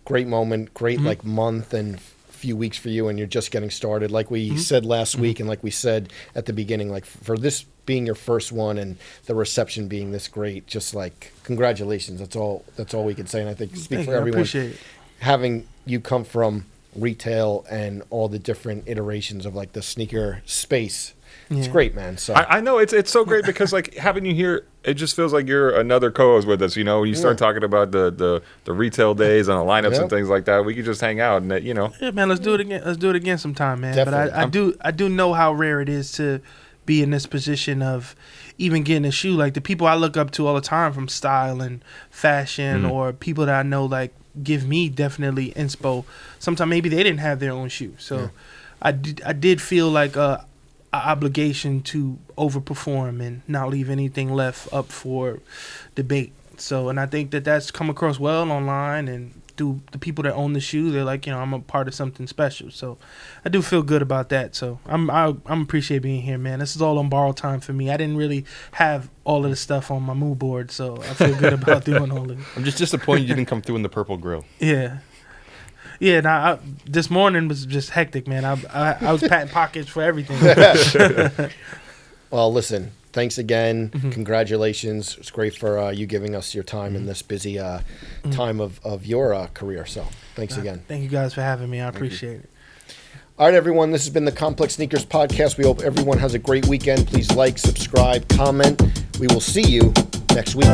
great moment, great like month and few weeks for you, and you're just getting started. Like we said last week, and like we said at the beginning, like for this being your first one and the reception being this great, just like congratulations. That's all we can say. And I think speak for everyone. I appreciate it. Having you come from retail and all the different iterations of like the sneaker space. It's great, man. So I know it's so great because like having you here, it just feels like you're another co-host with us. When you start talking about the retail days and the lineups and things like that, we could just hang out and Yeah, man. Let's do it again. Let's do it again sometime, man. Definitely. But I do know how rare it is to be in this position of even getting a shoe. Like the people I look up to all the time from style and fashion, or people that I know like give me definitely inspo. Sometimes maybe they didn't have their own shoe, so I did feel like a obligation to overperform and not leave anything left up for debate. So, and I think that's come across well online and through the people that own the shoe. They're like, I'm a part of something special. So I do feel good about that. So I'm appreciate being here, man. This is all on borrowed time for me. I didn't really have all of the stuff on my mood board, so I feel good about doing all of it. I'm just disappointed you didn't come through in the purple grill. Yeah, now this morning was just hectic, man. I was patting pockets for everything. Well, listen, thanks again. Congratulations. It's great for you giving us your time in this busy time of your career. So thanks again. Thank you guys for having me. I appreciate it. All right, everyone. This has been the Complex Sneakers Podcast. We hope everyone has a great weekend. Please like, subscribe, comment. We will see you next week.